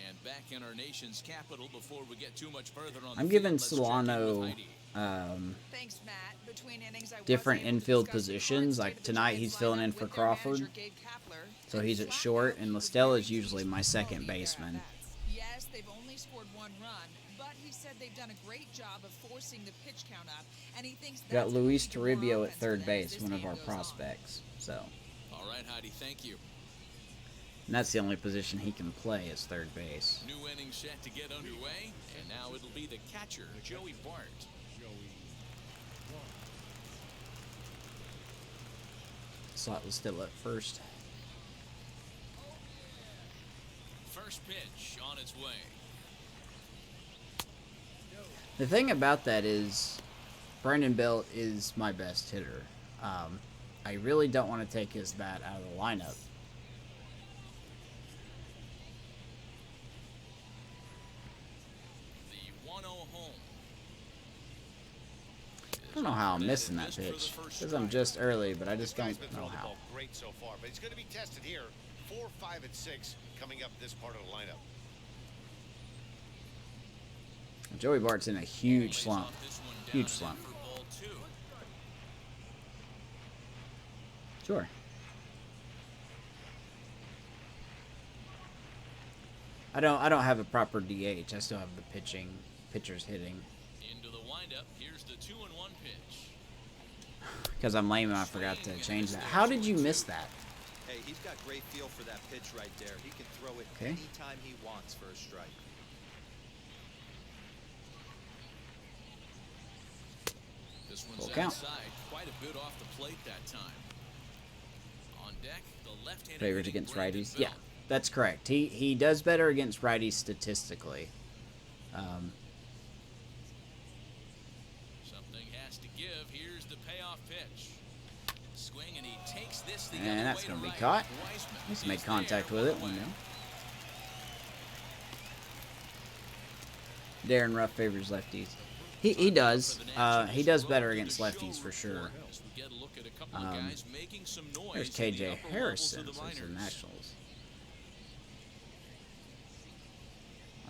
Speaker 2: And back in our nation's capital before we get too much further on
Speaker 1: I'm
Speaker 2: the
Speaker 1: giving
Speaker 2: field, let's check in with
Speaker 1: Solano
Speaker 2: Heidi.
Speaker 6: Thanks, Matt. Between innings, I was
Speaker 1: different
Speaker 6: able to
Speaker 1: infield
Speaker 6: discuss the
Speaker 1: positions.
Speaker 6: current
Speaker 1: Like
Speaker 6: state of the
Speaker 1: tonight,
Speaker 6: Giants
Speaker 1: he's filling in
Speaker 6: lineup
Speaker 1: for
Speaker 6: with their manager,
Speaker 1: Crawford.
Speaker 6: Gabe Kapler.
Speaker 1: So
Speaker 6: And
Speaker 1: he's at
Speaker 6: flat
Speaker 1: short,
Speaker 6: out,
Speaker 1: and
Speaker 6: he was
Speaker 1: Listella
Speaker 6: very
Speaker 1: is usually my
Speaker 6: useful
Speaker 1: second
Speaker 6: all week
Speaker 1: baseman.
Speaker 6: there at bats. Yes, they've only scored one run, but he said they've done a great job of forcing the pitch count up, and he thinks
Speaker 1: Got
Speaker 6: that's
Speaker 1: Luis
Speaker 6: going to lead to more
Speaker 1: Toribio at
Speaker 6: offense
Speaker 1: third
Speaker 6: for them as
Speaker 1: base,
Speaker 6: this
Speaker 1: one of
Speaker 6: game
Speaker 1: our
Speaker 6: goes on.
Speaker 1: prospects. So,
Speaker 2: All right, Heidi, thank you.
Speaker 1: and that's the only position he can play is third base.
Speaker 2: New inning set to get underway, and now it'll be the catcher, Joey Bart.
Speaker 1: Slot was still at first.
Speaker 2: First pitch on its way.
Speaker 1: The thing about that is, Brandon Belt is my best hitter. I really don't want to take his bat out of the lineup.
Speaker 2: The 1-0 home.
Speaker 1: I don't know how I'm missing that pitch. Because I'm just early, but I just
Speaker 3: This guy's
Speaker 1: don't
Speaker 3: been
Speaker 1: know
Speaker 3: throwing the
Speaker 1: how.
Speaker 3: ball great so far, but he's going to be tested here. 4, 5, and 6 coming up this part of the lineup.
Speaker 1: Joey Bart's in a huge
Speaker 2: Lays
Speaker 1: slump.
Speaker 2: off this one down
Speaker 1: Huge
Speaker 2: and in
Speaker 1: slump.
Speaker 2: for ball 2.
Speaker 1: Sure. I don't have a proper DH. I still have the pitchers hitting.
Speaker 2: Into the windup. Here's the 2-1 pitch.
Speaker 1: Because I'm lame and I forgot to change that. How did you miss that?
Speaker 4: Hey, he's got great feel for that pitch right there. He can throw it
Speaker 1: Okay.
Speaker 4: anytime he wants for a strike.
Speaker 2: This one's
Speaker 1: Full count.
Speaker 2: outside. Quite a bit off the plate that time. On deck, the left-handed
Speaker 1: Favors
Speaker 2: hitting
Speaker 1: against
Speaker 2: Brandon
Speaker 1: righties. Yeah,
Speaker 2: Belt.
Speaker 1: that's correct. He does better against righties statistically.
Speaker 2: Something has to give. Here's the payoff pitch. Swing, and he takes this the
Speaker 1: And
Speaker 2: other
Speaker 1: that's
Speaker 2: way
Speaker 1: gonna
Speaker 2: to
Speaker 1: be
Speaker 2: right.
Speaker 1: caught.
Speaker 2: Wiseman
Speaker 1: Let's
Speaker 2: is
Speaker 1: make contact
Speaker 2: there,
Speaker 1: with it.
Speaker 2: one
Speaker 1: You
Speaker 2: away.
Speaker 1: know. Darren Ruff favors lefties. He does. He does better against lefties for sure.
Speaker 2: As we get a look at a couple of guys making some noise
Speaker 1: There's
Speaker 2: in the
Speaker 1: KJ
Speaker 2: upper levels
Speaker 1: Harrison
Speaker 2: of the
Speaker 1: for the
Speaker 2: minors.
Speaker 1: Nationals.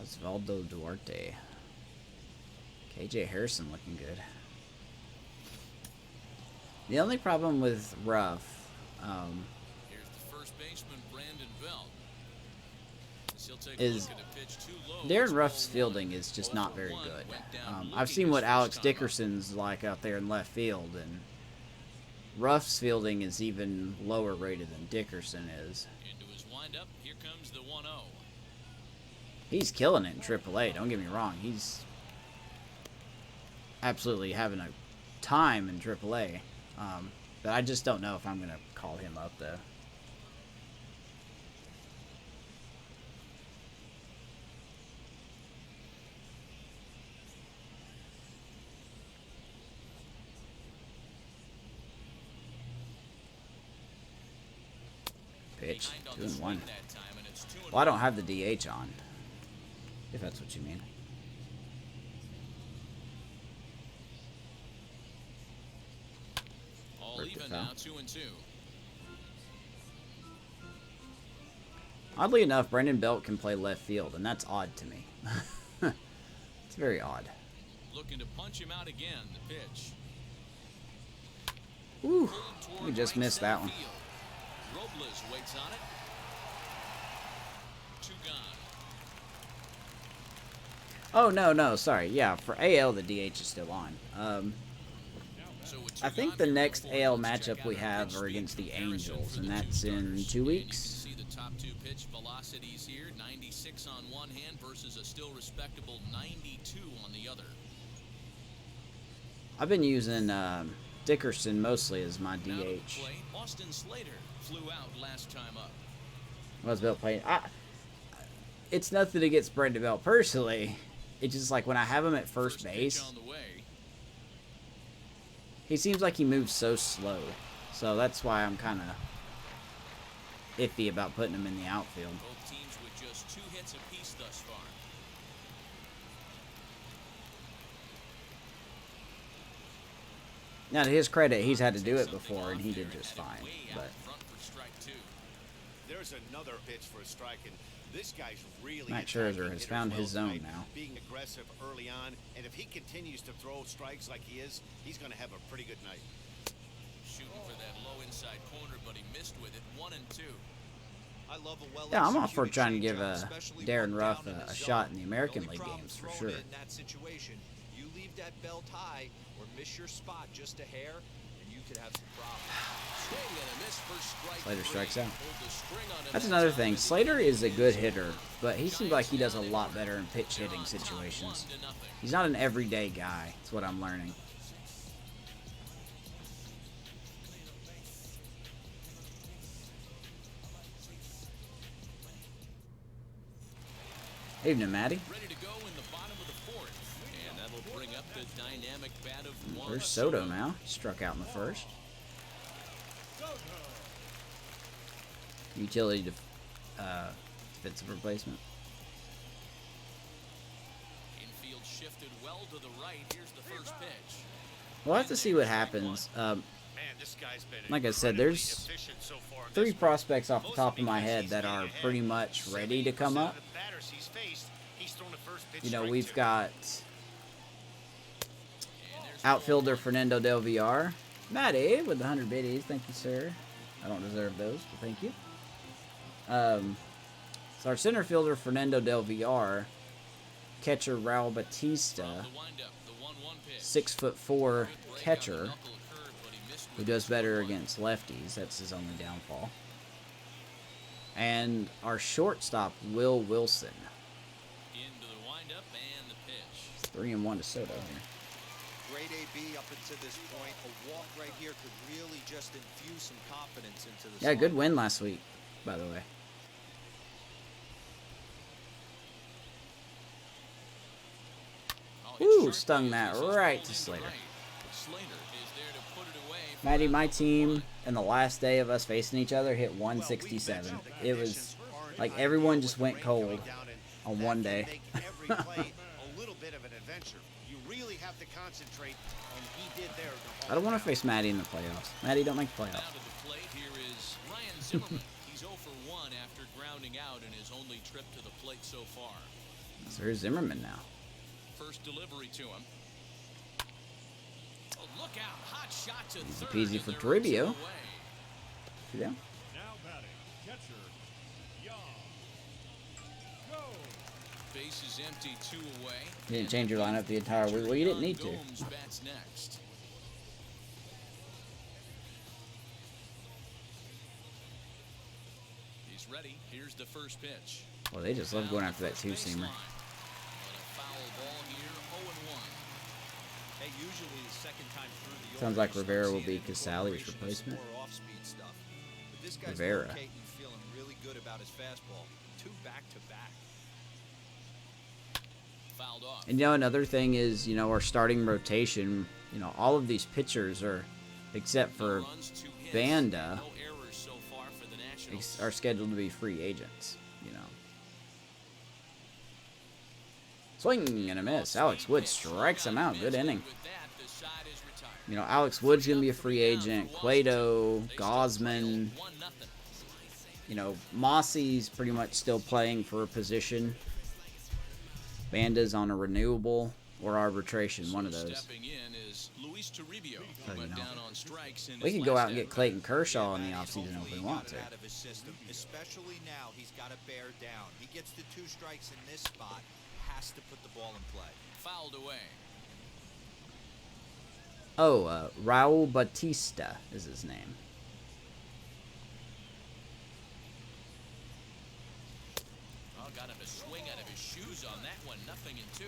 Speaker 1: Osvaldo Duarte. KJ Harrison looking good. The only problem with Ruff,
Speaker 2: Here's the first baseman, Brandon Belt. As he'll take a
Speaker 1: is
Speaker 2: look at a pitch too low.
Speaker 1: Darren
Speaker 2: It's
Speaker 1: Ruff's
Speaker 2: ball
Speaker 1: fielding
Speaker 2: one.
Speaker 1: is just
Speaker 2: 0
Speaker 1: not
Speaker 2: for
Speaker 1: very
Speaker 2: 1,
Speaker 1: good.
Speaker 2: went down
Speaker 1: I've
Speaker 2: looking
Speaker 1: seen
Speaker 2: his
Speaker 1: what
Speaker 2: first
Speaker 1: Alex
Speaker 2: time up.
Speaker 1: Dickerson's like out there in left field, and Ruff's fielding is even lower rated than Dickerson is.
Speaker 2: Into his windup, here comes the 1-0.
Speaker 1: He's killing it in AAA, don't get me wrong. He's absolutely having a time in AAA. But I just don't know if I'm going to call him up, though. pitch.
Speaker 2: Behind on
Speaker 1: 2
Speaker 2: the
Speaker 1: and 1.
Speaker 2: swing that time, and it's 2 and
Speaker 1: Well, I don't
Speaker 2: 1.
Speaker 1: have the DH on, if that's what you mean.
Speaker 2: All
Speaker 1: Ripped it
Speaker 2: even
Speaker 1: foul.
Speaker 2: now, 2 and 2.
Speaker 1: Oddly enough, Brendan Belt can play left field, and that's odd to me. It's very odd.
Speaker 2: Looking to punch him out again. The pitch.
Speaker 1: Woo,
Speaker 2: Pulled toward
Speaker 1: we just
Speaker 2: right
Speaker 1: missed
Speaker 2: center
Speaker 1: that one.
Speaker 2: field. Robles waits on it. 2 gone.
Speaker 1: Oh, no, sorry. Yeah, for AL, the DH is still on.
Speaker 2: So with 2
Speaker 1: I think
Speaker 2: gone
Speaker 1: the
Speaker 2: here
Speaker 1: next
Speaker 2: before,
Speaker 1: AL
Speaker 2: let's check
Speaker 1: matchup
Speaker 2: out
Speaker 1: we
Speaker 2: our
Speaker 1: have
Speaker 2: pitch
Speaker 1: are
Speaker 2: speed
Speaker 1: against the
Speaker 2: comparison
Speaker 1: Angels,
Speaker 2: for
Speaker 1: and
Speaker 2: the
Speaker 1: that's in
Speaker 2: starters.
Speaker 1: 2
Speaker 2: And
Speaker 1: weeks.
Speaker 2: you can see the top 2 pitch velocities here, 96 on one hand versus a still respectable 92 on the other.
Speaker 1: I've been using Dickerson mostly as my
Speaker 2: Now to the
Speaker 1: DH.
Speaker 2: plate, Austin Slater flew out last time up.
Speaker 1: Was Belt playing? It's nothing against Brendan Belt personally. It's just like when I have him at first
Speaker 2: pitch
Speaker 1: base,
Speaker 2: on the way.
Speaker 1: he seems like he moves so slow. So that's why I'm kind of iffy about putting him in the outfield.
Speaker 2: Both teams with just 2 hits apiece thus far.
Speaker 1: Now, to his credit, he's had to do it before, and he did just fine. But
Speaker 2: Front for strike 2.
Speaker 3: There's another pitch for a strike, and this guy's really
Speaker 1: Matt
Speaker 3: attacking
Speaker 1: Scherzer has
Speaker 3: hitters
Speaker 1: found his
Speaker 3: well
Speaker 1: zone
Speaker 3: tonight,
Speaker 1: now.
Speaker 3: being aggressive early on, and if he continues to throw strikes like he is, he's going to have a pretty good night.
Speaker 2: Shooting for that low inside corner, but he missed with it. 1 and 2.
Speaker 4: I love a well
Speaker 1: yeah, I'm all for
Speaker 4: executed
Speaker 1: trying to give
Speaker 4: changeup, especially
Speaker 1: Darren
Speaker 4: one
Speaker 1: Ruff
Speaker 4: down in
Speaker 1: a
Speaker 4: the
Speaker 1: shot
Speaker 4: zone.
Speaker 1: in the American
Speaker 4: only
Speaker 1: League
Speaker 4: problem
Speaker 1: games for
Speaker 4: throwing
Speaker 1: sure.
Speaker 4: it in that situation, you leave that belt high or miss your spot just a hair, and you could have some problems.
Speaker 2: Swing and a miss for strike
Speaker 1: Slater
Speaker 2: 3.
Speaker 1: strikes out.
Speaker 2: Pulled the string on him
Speaker 1: That's
Speaker 2: that
Speaker 1: another
Speaker 2: time,
Speaker 1: thing.
Speaker 2: and the
Speaker 1: Slater is a
Speaker 2: inning
Speaker 1: good
Speaker 2: is
Speaker 1: hitter,
Speaker 2: over.
Speaker 1: but he seems like he does a lot better in pitch
Speaker 2: They're
Speaker 1: hitting
Speaker 2: on top,
Speaker 1: situations.
Speaker 2: 1-0.
Speaker 1: He's not an everyday guy. That's what I'm learning. Evening, Maddie.
Speaker 2: Ready to go in the bottom of the 4th, and that'll bring up the dynamic bat of Juan
Speaker 1: There's Soto now. Struck out in the first. Utility defensive replacement.
Speaker 2: Infield shifted well to the right. Here's the first pitch.
Speaker 1: We'll have to see what happens.
Speaker 5: Man, this guy's been
Speaker 1: Like I said,
Speaker 5: incredibly
Speaker 1: there's
Speaker 5: efficient so far in
Speaker 1: 3
Speaker 5: this one.
Speaker 1: prospects off the
Speaker 5: Mostly
Speaker 1: top of my
Speaker 5: because
Speaker 1: head
Speaker 5: he's
Speaker 1: that
Speaker 5: getting
Speaker 1: are
Speaker 5: ahead.
Speaker 1: pretty much ready to
Speaker 5: 70%
Speaker 1: come up.
Speaker 5: of the batters he's faced, he's thrown the first pitch
Speaker 1: You know,
Speaker 5: strike
Speaker 1: we've
Speaker 5: to.
Speaker 1: got
Speaker 2: And there's the
Speaker 1: outfielder Fernando Del Villar. Maddie with the 100 biddies. Thank you, sir. I don't deserve those, but thank you. So our center fielder Fernando Del Villar, catcher Raul Batista,
Speaker 2: ball. The windup, the 1-1 pitch.
Speaker 1: 6'4"
Speaker 2: Good break on the
Speaker 1: catcher
Speaker 2: knuckle curve, but he missed
Speaker 1: who
Speaker 2: with
Speaker 1: does
Speaker 2: this
Speaker 1: better
Speaker 2: 1-1.
Speaker 1: against lefties. That's his only downfall. And our shortstop Will Wilson,
Speaker 2: Into the windup and the pitch.
Speaker 1: 3-1 to Soto here.
Speaker 4: Great AB up until this point. A walk right here could really just infuse some confidence into the
Speaker 1: Yeah, good
Speaker 4: slot.
Speaker 1: win last week, by the way.
Speaker 2: Oh, hit
Speaker 1: Woo,
Speaker 2: sharply
Speaker 1: stung
Speaker 2: as
Speaker 1: that
Speaker 2: this is
Speaker 1: right
Speaker 2: rolled
Speaker 1: to
Speaker 2: into
Speaker 1: Slater.
Speaker 2: right. Slater is there to put it away for
Speaker 1: Maddie,
Speaker 2: out
Speaker 1: my
Speaker 2: number
Speaker 1: team,
Speaker 2: 1.
Speaker 1: in the last day of us facing each other, hit 167. It was like everyone just went cold on one day.
Speaker 3: Make every play a little bit of an adventure. You really have to concentrate, and he did there.
Speaker 1: I don't want to face Maddie in the playoffs. Maddie, don't make the
Speaker 2: Now
Speaker 1: playoffs.
Speaker 2: to the plate, here is Ryan Zimmerman. He's 0 for 1 after grounding out in his only trip to the plate so far.
Speaker 1: So here's Zimmerman now.
Speaker 2: First delivery to him. Oh, look out. Hot shot to
Speaker 1: Easy
Speaker 2: third.
Speaker 1: peasy
Speaker 2: and
Speaker 1: for
Speaker 2: they're
Speaker 1: Turibo.
Speaker 2: away.
Speaker 1: See them?
Speaker 7: Now batting, catcher, Young. Go.
Speaker 2: Base is empty, 2 away.
Speaker 1: You didn't change your lineup the entire week. Well, you didn't need to.
Speaker 2: Gomes bats next. He's ready. Here's the first pitch.
Speaker 1: Well, they just love going after that two-seamer.
Speaker 2: But a foul ball here, 0-1.
Speaker 4: Hey, usually the second time through the
Speaker 1: Sounds
Speaker 4: order,
Speaker 1: like
Speaker 4: you start
Speaker 1: Rivera will
Speaker 4: seeing
Speaker 1: be
Speaker 4: an
Speaker 1: Casali's
Speaker 4: incorporation of some
Speaker 1: replacement.
Speaker 4: more off-speed stuff. But this guy's
Speaker 1: Rivera.
Speaker 4: locating, feeling really good about his fastball. 2 back-to-back.
Speaker 2: Fouled off.
Speaker 1: And you know, another thing is, you know, our starting rotation, you know, all of these pitchers are, except for
Speaker 2: No runs, 2 hits,
Speaker 1: Banda,
Speaker 2: no errors so far for the Nationals.
Speaker 1: are scheduled to be free agents, you know. Swing and a miss. Alex Wood strikes him out. Good inning. You know, Alex Wood's going to be a free agent. Cueto, Gosman. You know, Mossy's pretty much still playing for a position. Banda's on a renewable or arbitration, one of those.
Speaker 2: Stepping in is Luis Turibo,
Speaker 1: So,
Speaker 2: who
Speaker 1: you
Speaker 2: went
Speaker 1: know,
Speaker 2: down on strikes in
Speaker 1: we
Speaker 2: his
Speaker 1: could go
Speaker 2: last
Speaker 1: out and get
Speaker 2: at-bat.
Speaker 1: Clayton Kershaw in the offseason if we want to.
Speaker 4: Out of his system, especially now. He's got to bear down. He gets the 2 strikes in this spot, has to put the ball in play.
Speaker 2: Fouled away.
Speaker 1: Oh, Raul Batista is his name.
Speaker 2: Oh, got him to swing out of his shoes on that one. 0-2.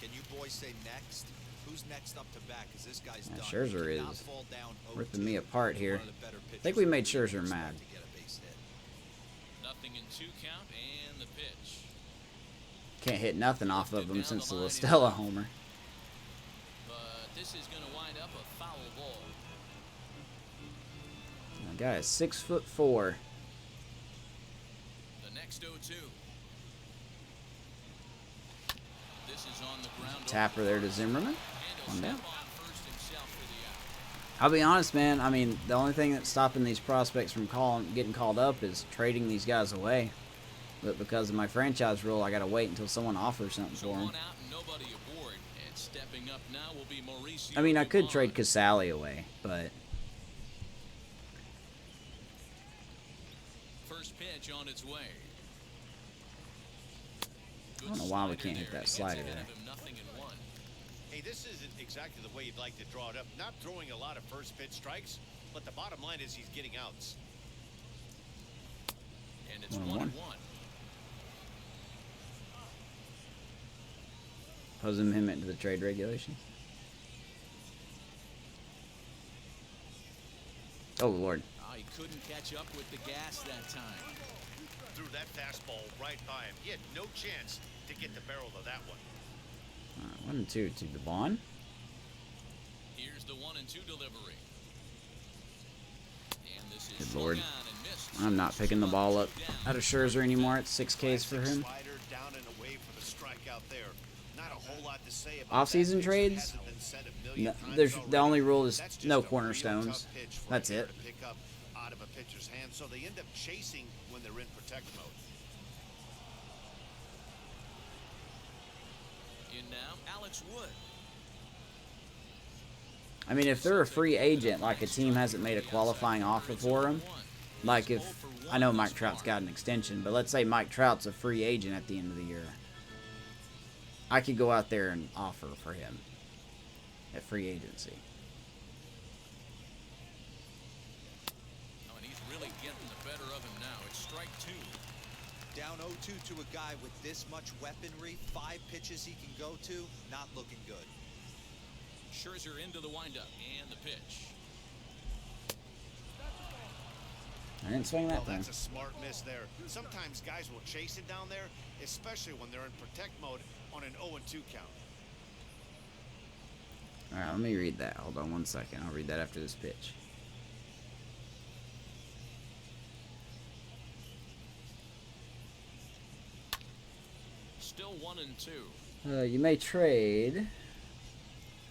Speaker 4: Can you boys say next? Who's next up to bat? Because this guy's
Speaker 1: Yeah,
Speaker 4: done.
Speaker 1: Scherzer
Speaker 4: He cannot
Speaker 1: is
Speaker 4: fall down 0-2.
Speaker 1: ripping me apart here.
Speaker 4: One of the better
Speaker 1: I think
Speaker 4: pitchers
Speaker 1: we
Speaker 4: in the
Speaker 1: made
Speaker 4: league.
Speaker 1: Scherzer
Speaker 4: Expect
Speaker 1: mad.
Speaker 4: to get a base hit.
Speaker 2: 0-2 count and the pitch.
Speaker 1: Can't hit nothing off of him since the La Stella homer.
Speaker 2: But this is going to wind up a foul ball.
Speaker 1: The guy is 6'4".
Speaker 2: The next 0-2. This is on the ground.
Speaker 1: Tapper there to Zimmerman.
Speaker 2: And he'll
Speaker 1: One down.
Speaker 2: step on first himself for the out.
Speaker 1: I'll be honest, man. I mean, the only thing that's stopping these prospects from getting called up is trading these guys away. But because of my franchise rule, I gotta wait until someone offers something
Speaker 2: So
Speaker 1: for them.
Speaker 2: one out and nobody aboard. And stepping up now will be Mauricio.
Speaker 1: I mean, I could
Speaker 2: Dubon.
Speaker 1: trade Casale away, but
Speaker 2: First pitch on its way.
Speaker 1: I don't know why we can't hit that slider there.
Speaker 3: Hey, this isn't exactly the way you'd like to draw it up. Not throwing a lot of first pitch strikes, but the bottom line is he's getting outs.
Speaker 2: And it's
Speaker 1: 1-1.
Speaker 2: 1-1.
Speaker 1: Posing him into the trade regulations. Oh, Lord.
Speaker 2: Oh, he couldn't catch up with the gas that time.
Speaker 3: Threw that fastball right by him. He had no chance to get the barrel of that one.
Speaker 1: 1-2 to Dubon.
Speaker 2: Here's the 1-2 delivery. And this is
Speaker 1: Good Lord.
Speaker 2: swung on and missed.
Speaker 1: I'm not picking the ball up out of Scherzer anymore. It's 6 Ks for him.
Speaker 3: Slider down and away for the strikeout there. Not a whole lot to say about
Speaker 1: Off-season
Speaker 3: that pitch.
Speaker 1: trades?
Speaker 3: Hasn't been said a million
Speaker 1: No,
Speaker 3: times
Speaker 1: there's the
Speaker 3: already.
Speaker 1: only rule is
Speaker 3: That's just
Speaker 1: no
Speaker 3: a real
Speaker 1: cornerstones.
Speaker 3: tough pitch for
Speaker 1: That's
Speaker 3: a hitter
Speaker 1: it.
Speaker 3: to pick up out of a pitcher's hand, so they end up chasing when they're in protect mode.
Speaker 2: In now, Alex Wood.
Speaker 1: I mean, if they're a free agent, like a team hasn't made a qualifying offer for him, like if, I know Mike Trout's got an extension, but let's say Mike Trout's a free agent at the end of the year. I could go out there and offer for him at free agency.
Speaker 2: Oh, and he's really getting the better of him now. It's strike 2.
Speaker 4: Down 0-2 to a guy with this much weaponry, 5 pitches he can go to, not looking good.
Speaker 2: Scherzer into the windup and the pitch.
Speaker 1: I didn't swing that
Speaker 3: Well,
Speaker 1: thing.
Speaker 3: that's a smart miss there. Sometimes guys will chase it down there, especially when they're in protect mode on an 0-2 count.
Speaker 1: All right, let me read that. Hold on 1 second. I'll read that after this pitch.
Speaker 2: Still 1-2.
Speaker 1: You may trade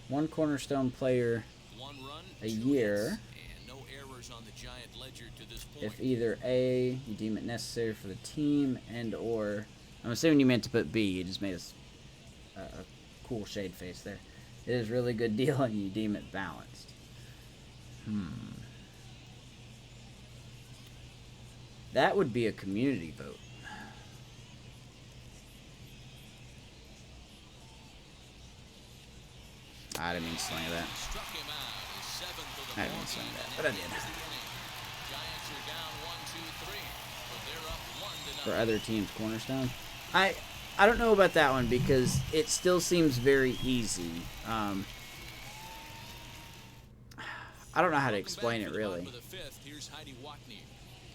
Speaker 1: one cornerstone player
Speaker 2: 1 run,
Speaker 1: a
Speaker 2: 2
Speaker 1: year
Speaker 2: hits, and no errors on the Giant ledger to this point.
Speaker 1: if either A, you deem it necessary for the team, and or, I'm assuming you meant to put B. You just made a cool shade face there. It is a really good deal and you deem it balanced. That would be a community vote. I didn't mean to sling that.
Speaker 2: Struck him out. His 7th of the
Speaker 1: I didn't
Speaker 2: ball
Speaker 1: sling
Speaker 2: game,
Speaker 1: that,
Speaker 2: and
Speaker 1: but I
Speaker 2: that
Speaker 1: did.
Speaker 2: ends the inning. Giants are down 1-2-3, but they're up 1-0.
Speaker 1: For other teams' cornerstone. I don't know about that one because it still seems very easy. I don't know how to explain it really.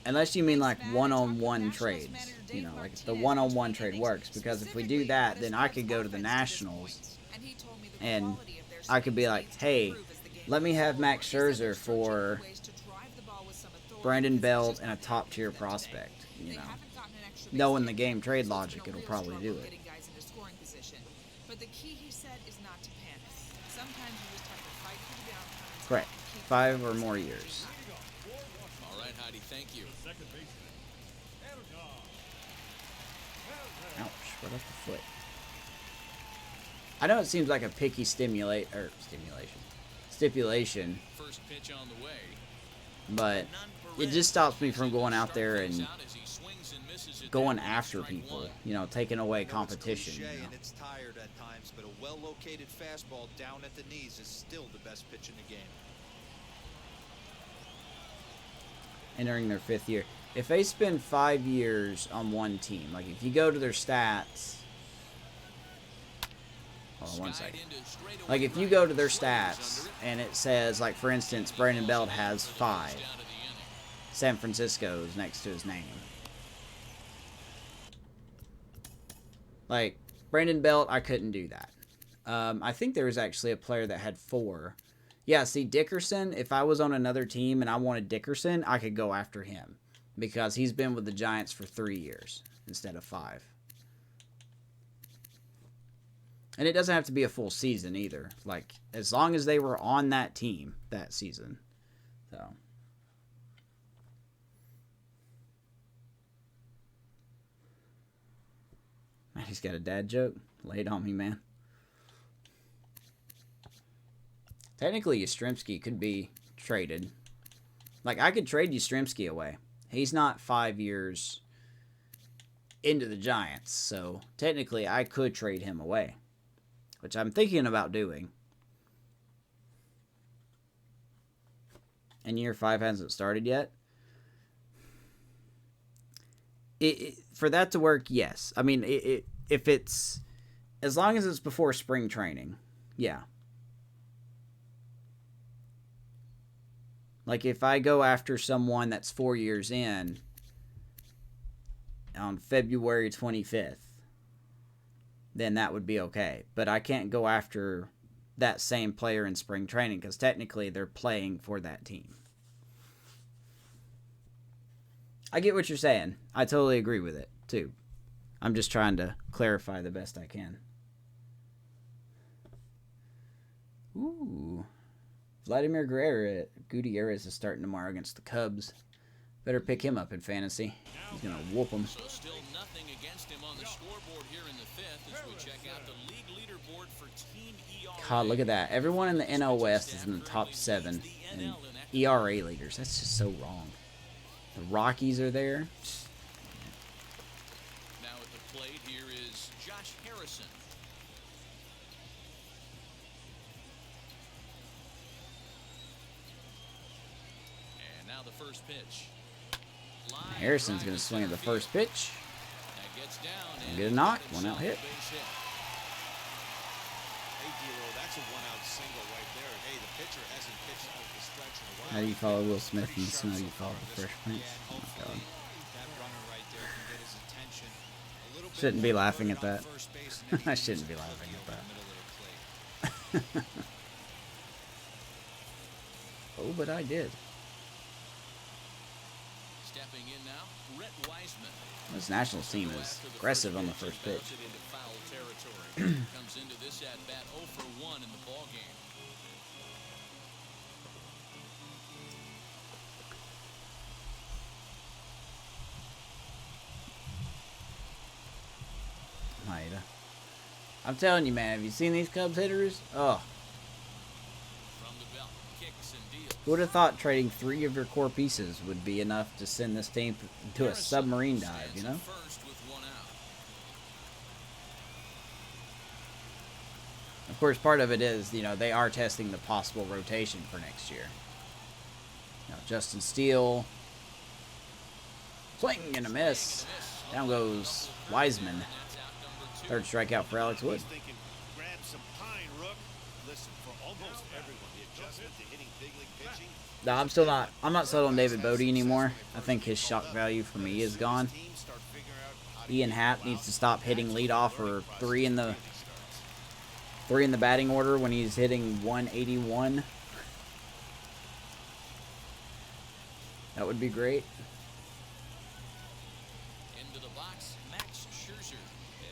Speaker 1: Unless you mean like one-on-one trades, you know, like if the one-on-one trade works. Because if we do that, then I could go to the Nationals and I could be like, hey, let me have Max Scherzer for Brandon Belt and a top-tier prospect, you know. Knowing the game trade logic, it'll probably do it.
Speaker 6: But the key, he said, is not to panic. Sometimes you just have to fight through the downtimes.
Speaker 1: Correct. 5 or more years.
Speaker 2: All right, Heidi, thank you.
Speaker 1: Ouch, right off the foot. I know it seems like a picky stipulation.
Speaker 2: First pitch on the way.
Speaker 1: But it just stops me from going out there and going after people, you know, taking away competition. You know?
Speaker 4: And it's tired at times, but a well-located fastball down at the knees is still the best pitch in the game.
Speaker 1: Entering their 5th year. If they spend 5 years on one team, like if you go to their stats, hold on one second. Like if you go to their stats and it says, like for instance, Brandon Belt has 5. San Francisco's next to his name. Like Brandon Belt, I couldn't do that. I think there was actually a player that had 4. Yeah, see Dickerson, if I was on another team and I wanted Dickerson, I could go after him because he's been with the Giants for 3 years instead of 5. And it doesn't have to be a full season either. Like, as long as they were on that team that season. So. Man, he's got a dad joke. Lay it on me, man. Technically, Yastrzemski could be traded. Like, I could trade Yastrzemski away. He's not 5 years into the Giants. So, technically, I could trade him away. Which I'm thinking about doing. And year 5 hasn't started yet. For that to work, yes. I mean, if it's... As long as it's before spring training, yeah. Like, if I go after someone that's 4 years in on February 25th, then that would be okay. But I can't go after that same player in spring training because technically they're playing for that team. I get what you're saying. I totally agree with it, too. I'm just trying to clarify the best I can. Ooh. Vladimir Gutierrez is starting tomorrow against the Cubs. Better pick him up in fantasy. He's going to whoop him.
Speaker 2: So still nothing against him on the scoreboard here in the 5th as we check out the league leaderboard for team ERA.
Speaker 1: God, look at that. Everyone in the NL West is in the top 7 in ERA leaders. That's just so wrong. The Rockies are there.
Speaker 2: Now at the plate here is Josh Harrison. And now the first pitch.
Speaker 1: Harrison's going to swing at the first pitch. And get a knock. 1 out hit.
Speaker 3: Hey, D-Lo, that's a 1-out single right there. Hey, the pitcher hasn't pitched out the stretch in a while.
Speaker 1: How do you follow Will Smith in the snow? You follow the Fresh Prince. Oh, my God. Shouldn't be laughing at that. I shouldn't be laughing at that. Oh, but I did.
Speaker 2: Stepping in now, Rhett Wiseman.
Speaker 1: This Nationals team is aggressive on the first pitch.
Speaker 2: Comes into this at bat 0 for 1 in the ball game.
Speaker 1: Maeda. I'm telling you, man, have you seen these Cubs hitters? Oh.
Speaker 2: From the belt, kicks and deals.
Speaker 1: Who would have thought trading 3 of your core pieces would be enough to send this team to a submarine dive, you know?
Speaker 2: First with 1 out.
Speaker 1: Of course, part of it is, you know, they are testing the possible rotation for next year. Now, Justin Steele. Swing and a miss. Down goes Wiseman. 3rd strikeout for Alex Wood.
Speaker 3: Grab some pine, Rook. Listen, for almost everyone, the adjustment to hitting big league pitching.
Speaker 1: No, I'm not sold on David Bodie anymore. I think his shock value for me is gone. Ian Happ needs to stop hitting leadoff or 3 in the batting order when he's hitting 181. That would be great.
Speaker 2: Into the box, Max Scherzer.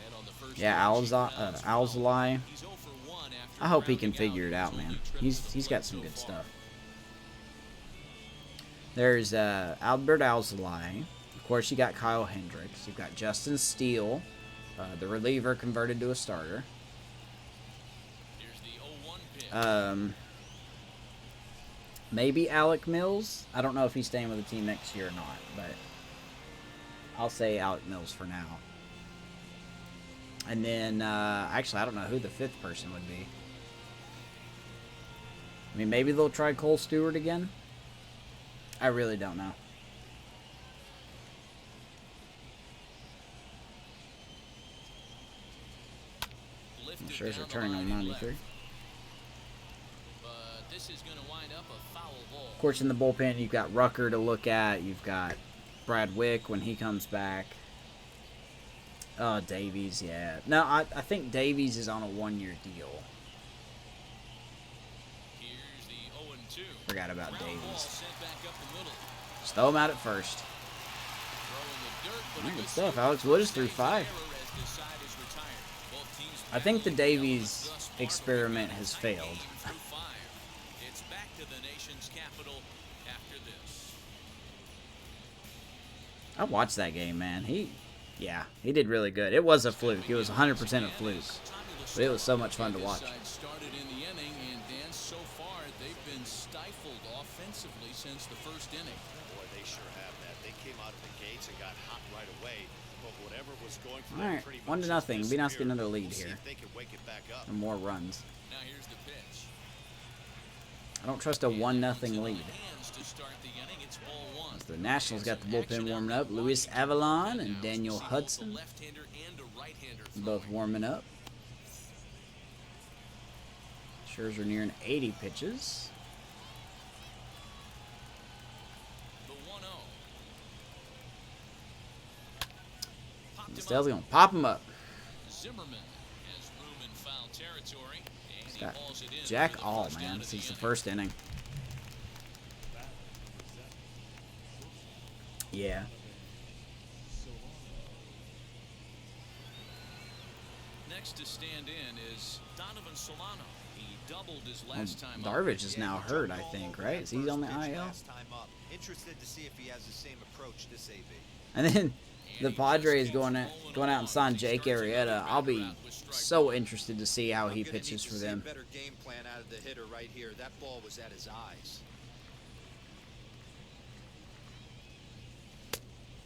Speaker 2: And on the first
Speaker 1: Yeah,
Speaker 2: pitch,
Speaker 1: Alzolay.
Speaker 2: he's 0 for 1 after
Speaker 1: I hope he can
Speaker 2: grounding
Speaker 1: figure it
Speaker 2: his
Speaker 1: out,
Speaker 2: only
Speaker 1: man.
Speaker 2: trip to the
Speaker 1: He's
Speaker 2: plate
Speaker 1: got some
Speaker 2: so
Speaker 1: good
Speaker 2: far.
Speaker 1: stuff. There's Albert Alzolay. Of course, you got Kyle Hendricks. You've got Justin Steele, the reliever converted to a starter.
Speaker 2: Here's the 0-1 pitch.
Speaker 1: Maybe Alec Mills. I don't know if he's staying with the team next year or not, but I'll say Alec Mills for now. And then, actually, I don't know who the fifth person would be. I mean, maybe they'll try Cole Stewart again. I really don't know.
Speaker 2: Lifted
Speaker 1: Scherzer
Speaker 2: down the
Speaker 1: turning on
Speaker 2: line in
Speaker 1: 93.
Speaker 2: left. But this is going to wind up a foul ball.
Speaker 1: Of course, in the bullpen, you've got Rucker to look at. You've got Brad Wick when he comes back. Oh, Davies, yeah. No, I think Davies is on a one-year deal.
Speaker 2: Here's the 0-2.
Speaker 1: Forgot about
Speaker 2: Ground ball
Speaker 1: Davies.
Speaker 2: sent back up the middle.
Speaker 1: Just throw him out at first.
Speaker 2: Throwing the dirt, but a
Speaker 1: Good
Speaker 2: good
Speaker 1: stuff.
Speaker 2: steal.
Speaker 1: Alex Wood is through
Speaker 2: Saves
Speaker 1: 5.
Speaker 2: the error as this side is retired. Both teams
Speaker 1: I think the
Speaker 2: battling
Speaker 1: Davies
Speaker 2: thus far,
Speaker 1: experiment
Speaker 2: but
Speaker 1: has
Speaker 2: tight
Speaker 1: failed.
Speaker 2: game through 5. It's back to the nation's capital after this.
Speaker 1: I watched that game, man. He did really good. It was a fluke. It was 100% a fluke. But it was so much fun to watch.
Speaker 2: This side started in the inning, and Dan, so far they've been stifled offensively since the first inning.
Speaker 3: Boy, they sure have that. They came out of the gates and got hot right away. But whatever was going for
Speaker 1: All
Speaker 3: them
Speaker 1: right,
Speaker 3: pretty
Speaker 1: 1
Speaker 3: much
Speaker 1: to nothing.
Speaker 3: has
Speaker 1: Be nice to get
Speaker 3: disappeared.
Speaker 1: another lead
Speaker 3: We'll see
Speaker 1: here.
Speaker 3: if they can wake it back up.
Speaker 1: And more runs.
Speaker 2: Now here's the pitch.
Speaker 1: I don't trust a 1-0 lead.
Speaker 2: Hands to start the inning. It's ball 1.
Speaker 1: The Nationals got the bullpen warming up. Luis Avalon and Daniel Hudson both warming up. Scherzer nearing 80 pitches.
Speaker 2: The 1-0.
Speaker 1: Stiles gonna pop him up.
Speaker 2: Zimmerman has room in foul territory, and he
Speaker 1: Got
Speaker 2: hauls it in
Speaker 1: Jack
Speaker 2: for the
Speaker 1: All,
Speaker 2: first
Speaker 1: man,
Speaker 2: out of
Speaker 1: since the
Speaker 2: inning.
Speaker 1: first inning. Yeah.
Speaker 2: Next to stand in is Donovan Solano. He doubled his last time up.
Speaker 1: Darvish is now hurt, I think, right? Is he on the IL?
Speaker 4: Last time up. Interested to see if he has the same approach this AB.
Speaker 1: And then the Padres going out and sign Jake Arrieta. I'll be so interested to see how he
Speaker 4: I'm gonna
Speaker 1: pitches
Speaker 4: need
Speaker 1: for
Speaker 4: to see a
Speaker 1: them.
Speaker 4: better game plan out of the hitter right here. That ball was at his eyes.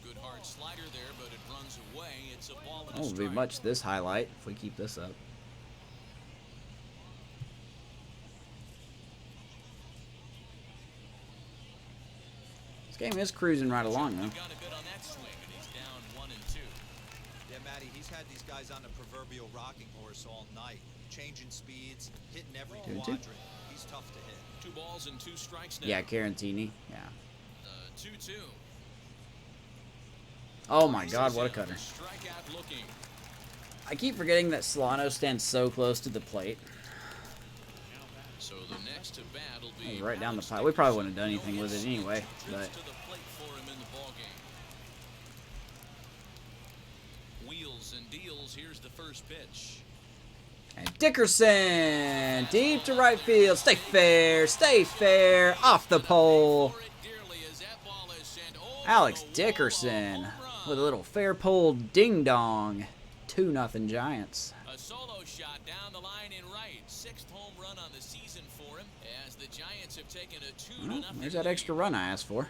Speaker 2: Good hard slider there, but it runs away. It's a ball and a
Speaker 1: Won't be
Speaker 2: strike.
Speaker 1: much this highlight if we keep this up. This game is cruising right along, though.
Speaker 2: Got a bit on that swing, and he's down 1 and 2.
Speaker 4: Yeah, Matty, he's had these guys on the proverbial rocking horse all night. Changing speeds, hitting every
Speaker 1: 2 and 2.
Speaker 4: quadrant. He's tough to hit.
Speaker 2: 2 balls and 2 strikes now.
Speaker 1: Yeah, Carantini. Yeah.
Speaker 2: 2-2.
Speaker 1: Oh my God, what a cutter!
Speaker 2: Strikeout looking.
Speaker 1: I keep forgetting that Solano stands so close to the plate.
Speaker 2: So the next to bat will
Speaker 1: That was
Speaker 2: be
Speaker 1: right down the
Speaker 2: Alex
Speaker 1: pipe. We probably
Speaker 2: Dickerson.
Speaker 1: wouldn't have done anything
Speaker 2: No
Speaker 1: with it
Speaker 2: hits,
Speaker 1: anyway,
Speaker 2: trips
Speaker 1: but
Speaker 2: to the plate for him in the ball game. Wheels and deals. Here's the first pitch.
Speaker 1: and Dickerson deep to right field. Stay fair, off the pole.
Speaker 2: For it dearly as that ball is sent over
Speaker 1: Alex
Speaker 2: the wall.
Speaker 1: Dickerson
Speaker 2: Home run.
Speaker 1: with a little fair pole ding dong. 2-0 Giants.
Speaker 2: A solo shot down the line in right. 6th home run on the season for him as the Giants have taken a 2-0
Speaker 1: Well, there's that extra run I asked for.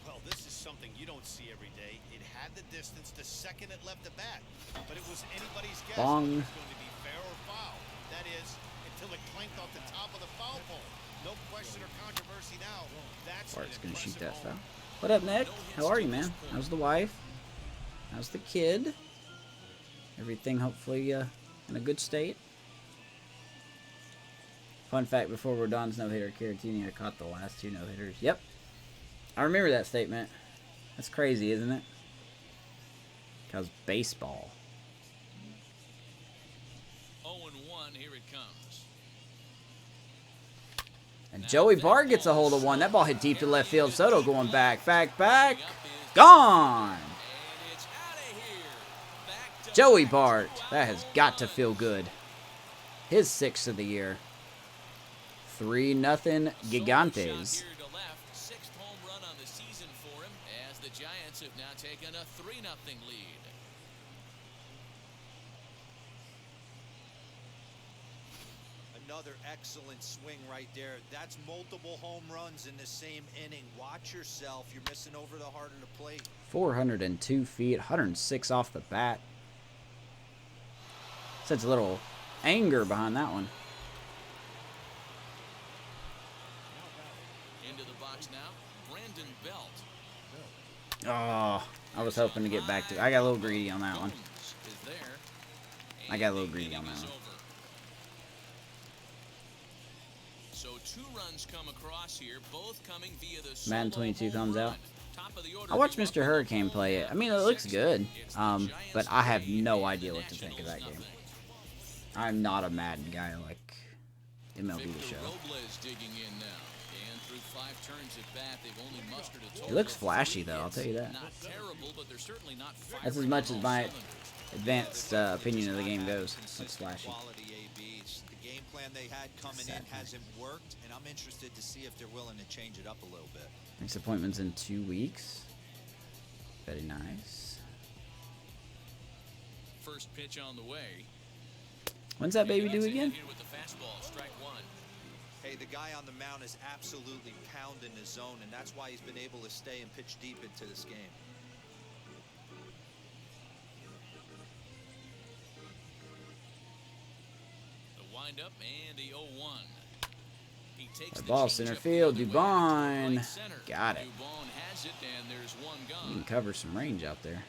Speaker 3: Well, this is something you don't see every day. It had the distance to second it left the bat, but it was anybody's guess
Speaker 1: Bong.
Speaker 3: whether it was going to be fair or foul. That is, until it clanked off the top of the foul pole. No question or controversy now. That's
Speaker 1: Bart's
Speaker 3: an
Speaker 1: gonna shoot
Speaker 3: impressive
Speaker 1: that
Speaker 3: home
Speaker 1: foul. What up, Nick? How are you, man? How's the wife? How's the kid? Everything hopefully in a good state. Fun fact before we're done, no-hitter Caratini caught the last 2 no-hitters. Yep. I remember that statement. That's crazy, isn't it? Because baseball.
Speaker 2: 0-1, here it comes.
Speaker 1: And Joey Bart gets a hold of one. That ball hit deep to left field. Soto going back. Gone. Joey Bart. That has got to feel good. His 6th of the year. 3-0 Gigantes.
Speaker 2: Sixth home run on the season for him as the Giants have now taken a 3-0 lead.
Speaker 4: Another excellent swing right there. That's multiple home runs in the same inning. Watch yourself. You're missing over the heart of the plate.
Speaker 1: 402 feet, 106 off the bat. Such a little anger behind that one.
Speaker 2: Into the box now, Brandon Belt.
Speaker 1: Oh, I was hoping to get back to it. I got a little greedy on that one. I got a little greedy on that one.
Speaker 2: So 2 runs come across here, both coming via the
Speaker 1: Madden 22 comes out.
Speaker 2: Top of the order.
Speaker 1: I watched Mr. Hurricane play it. I mean, it looks good, but I have no idea what to think of that game. I'm not a Madden guy like MLB The Show.
Speaker 2: Robles digging in now. And through 5 turns at bat, they've only mustered a total.
Speaker 1: It looks flashy, though, I'll tell you that.
Speaker 2: Not terrible, but they're certainly not.
Speaker 1: That's as much as my advanced opinion of the game goes. It's flashy.
Speaker 4: Quality ABs. The game plan they had coming in hasn't worked, and I'm interested to see if they're willing to change it up a little bit.
Speaker 1: Next appointment's in 2 weeks. Very nice.
Speaker 2: First pitch on the way.
Speaker 1: When's that baby due again?
Speaker 2: Here with the fastball, strike 1.
Speaker 4: Hey, the guy on the mound is absolutely pounding his zone, and that's why he's been able to stay and pitch deep into this game.
Speaker 2: The windup and the 0-1. He takes
Speaker 1: The ball center field. Dubon. Got it.
Speaker 2: Dubon has it, and there's 1 gone.
Speaker 1: You can cover some range out there.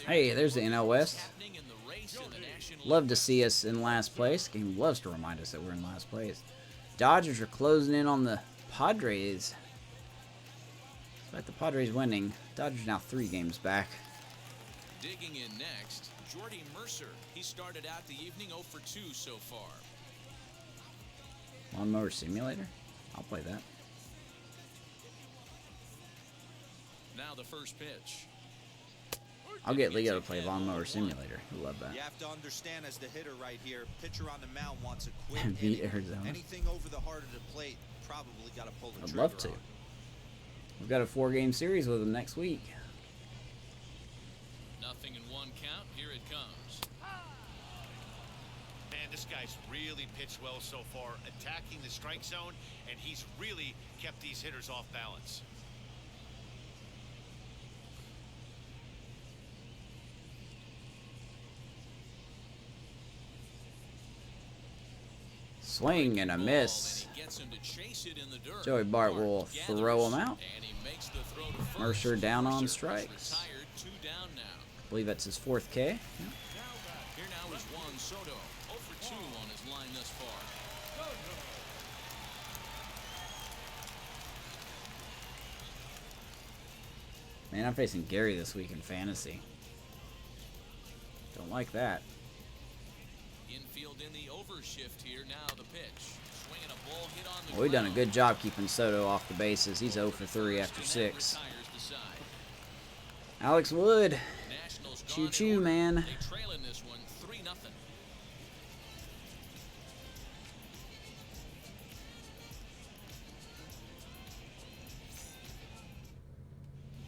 Speaker 1: Hey, there's the NL West. Love to see us in last place. Game loves to remind us that we're in last place. Dodgers are closing in on the Padres. Despite the Padres winning, Dodgers now 3 games back.
Speaker 2: Digging in next, Jordy Mercer. He started out the evening 0 for 2 so far.
Speaker 1: Lawnmower Simulator? I'll play that.
Speaker 2: Now the first pitch.
Speaker 1: I'll get Leo to play Lawnmower Simulator. He'll love that.
Speaker 4: You have to understand, as the hitter right here, pitcher on the mound wants a quick
Speaker 1: Beat
Speaker 4: inning.
Speaker 1: Arizona.
Speaker 4: Anything over the heart of the plate, probably got to pull the
Speaker 1: I'd
Speaker 4: trigger
Speaker 1: love to.
Speaker 4: on.
Speaker 1: We've got a 4-game series with him next week.
Speaker 2: Nothing in 1 count. Here it comes.
Speaker 5: Man, this guy's really pitched well so far, attacking the strike zone, and he's really kept these hitters off balance.
Speaker 1: Swing and a miss. Joey Bart will throw him out. Mercer down on strikes. I believe that's his 4th K.
Speaker 2: Here now is Juan Soto, 0 for 2 on his line thus far.
Speaker 1: Man, I'm facing Gary this week in fantasy. Don't like that.
Speaker 2: Infield in the overshift here. Now the pitch. Swinging a ball hit on the
Speaker 1: Well, we've done a good job keeping Soto off the bases. He's 0 for 3 after 6. Alex Wood. Choo-choo, man.
Speaker 2: They trail in this one 3-0.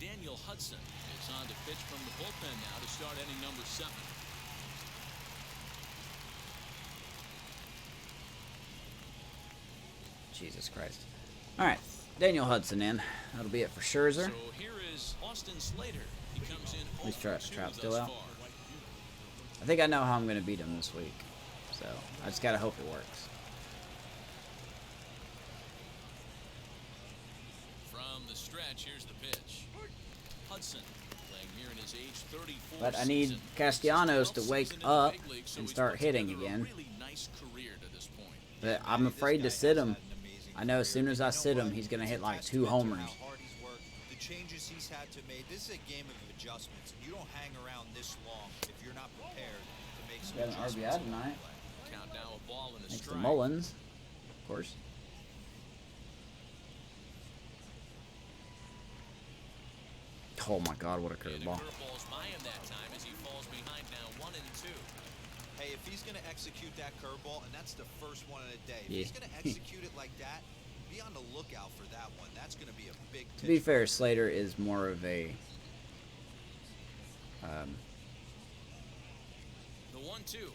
Speaker 2: Daniel Hudson is on to pitch from the bullpen now to start inning number 7.
Speaker 1: Jesus Christ. All right, Daniel Hudson in. That'll be it for Scherzer.
Speaker 2: So here is Austin Slater. He comes in.
Speaker 1: At least Trout still out. I think I know how I'm going to beat him this week. So I just got to hope it works.
Speaker 2: From the stretch, here's the pitch. Hudson playing here in his age 34.
Speaker 1: But I need Castellanos to wake up and start hitting again.
Speaker 2: Really nice career to this point.
Speaker 1: But I'm afraid to sit him. I know as soon as I sit him, he's going to hit like 2 homers.
Speaker 4: The changes he's had to make. This is a game of adjustments. You don't hang around this long if you're not prepared to make make some
Speaker 1: Got an
Speaker 4: adjustments
Speaker 1: RBI
Speaker 4: along
Speaker 1: tonight.
Speaker 4: the way.
Speaker 2: Count now a ball and a
Speaker 1: Next to
Speaker 2: strike.
Speaker 1: Mullins, of course. Oh my God, what a
Speaker 2: And the
Speaker 1: curveball.
Speaker 2: curveball's by him that time as he falls behind now 1-2.
Speaker 4: Hey, if he's going to execute that curveball, and that's the first one of the day, if
Speaker 1: Yeah.
Speaker 4: he's going to execute it like that, be on the lookout for that one. That's going to be a big
Speaker 1: To be
Speaker 4: pitch.
Speaker 1: fair, Slater is more of a
Speaker 2: The 1-2.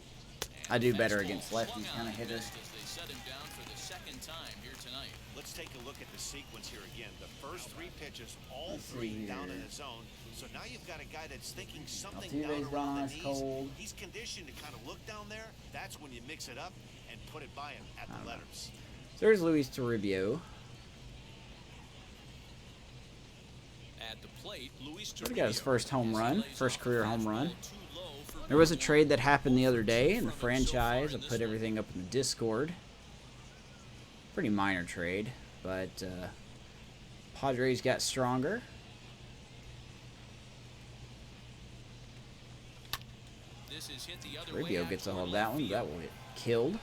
Speaker 1: I do better
Speaker 2: Fastball
Speaker 1: against lefties
Speaker 2: swung
Speaker 1: kind
Speaker 2: on
Speaker 1: of hitter.
Speaker 2: missed as they set him down for the second time here tonight.
Speaker 3: Let's take a look at the sequence here again. The first 3 pitches, all
Speaker 1: Let's see
Speaker 3: 3 down in
Speaker 1: here.
Speaker 3: the zone. So now you've got a guy that's thinking something
Speaker 1: Altuve's
Speaker 3: down
Speaker 1: gone
Speaker 3: around the
Speaker 1: ice
Speaker 3: knees.
Speaker 1: cold.
Speaker 3: He's conditioned to kind of look down there. That's when you mix it up and put it by him at the letters.
Speaker 1: So there's Luis Toribio.
Speaker 2: At the plate, Luis
Speaker 1: He got his
Speaker 2: Turibo
Speaker 1: first home
Speaker 2: as he
Speaker 1: run,
Speaker 2: lays
Speaker 1: first
Speaker 2: off a
Speaker 1: career home run.
Speaker 2: fastball too low for
Speaker 1: There was a
Speaker 2: ball
Speaker 1: trade that
Speaker 2: one.
Speaker 1: happened the other
Speaker 2: 0
Speaker 1: day
Speaker 2: for
Speaker 1: in the
Speaker 2: 2 from him so far
Speaker 1: franchise. I
Speaker 2: in this
Speaker 1: put
Speaker 2: one.
Speaker 1: everything up in the Discord. Pretty minor trade, but Padres got stronger.
Speaker 2: This is hit the other way
Speaker 1: Rubio
Speaker 2: out
Speaker 1: gets a
Speaker 2: toward
Speaker 1: hold of that
Speaker 2: left
Speaker 1: one. That
Speaker 2: field.
Speaker 1: will get killed.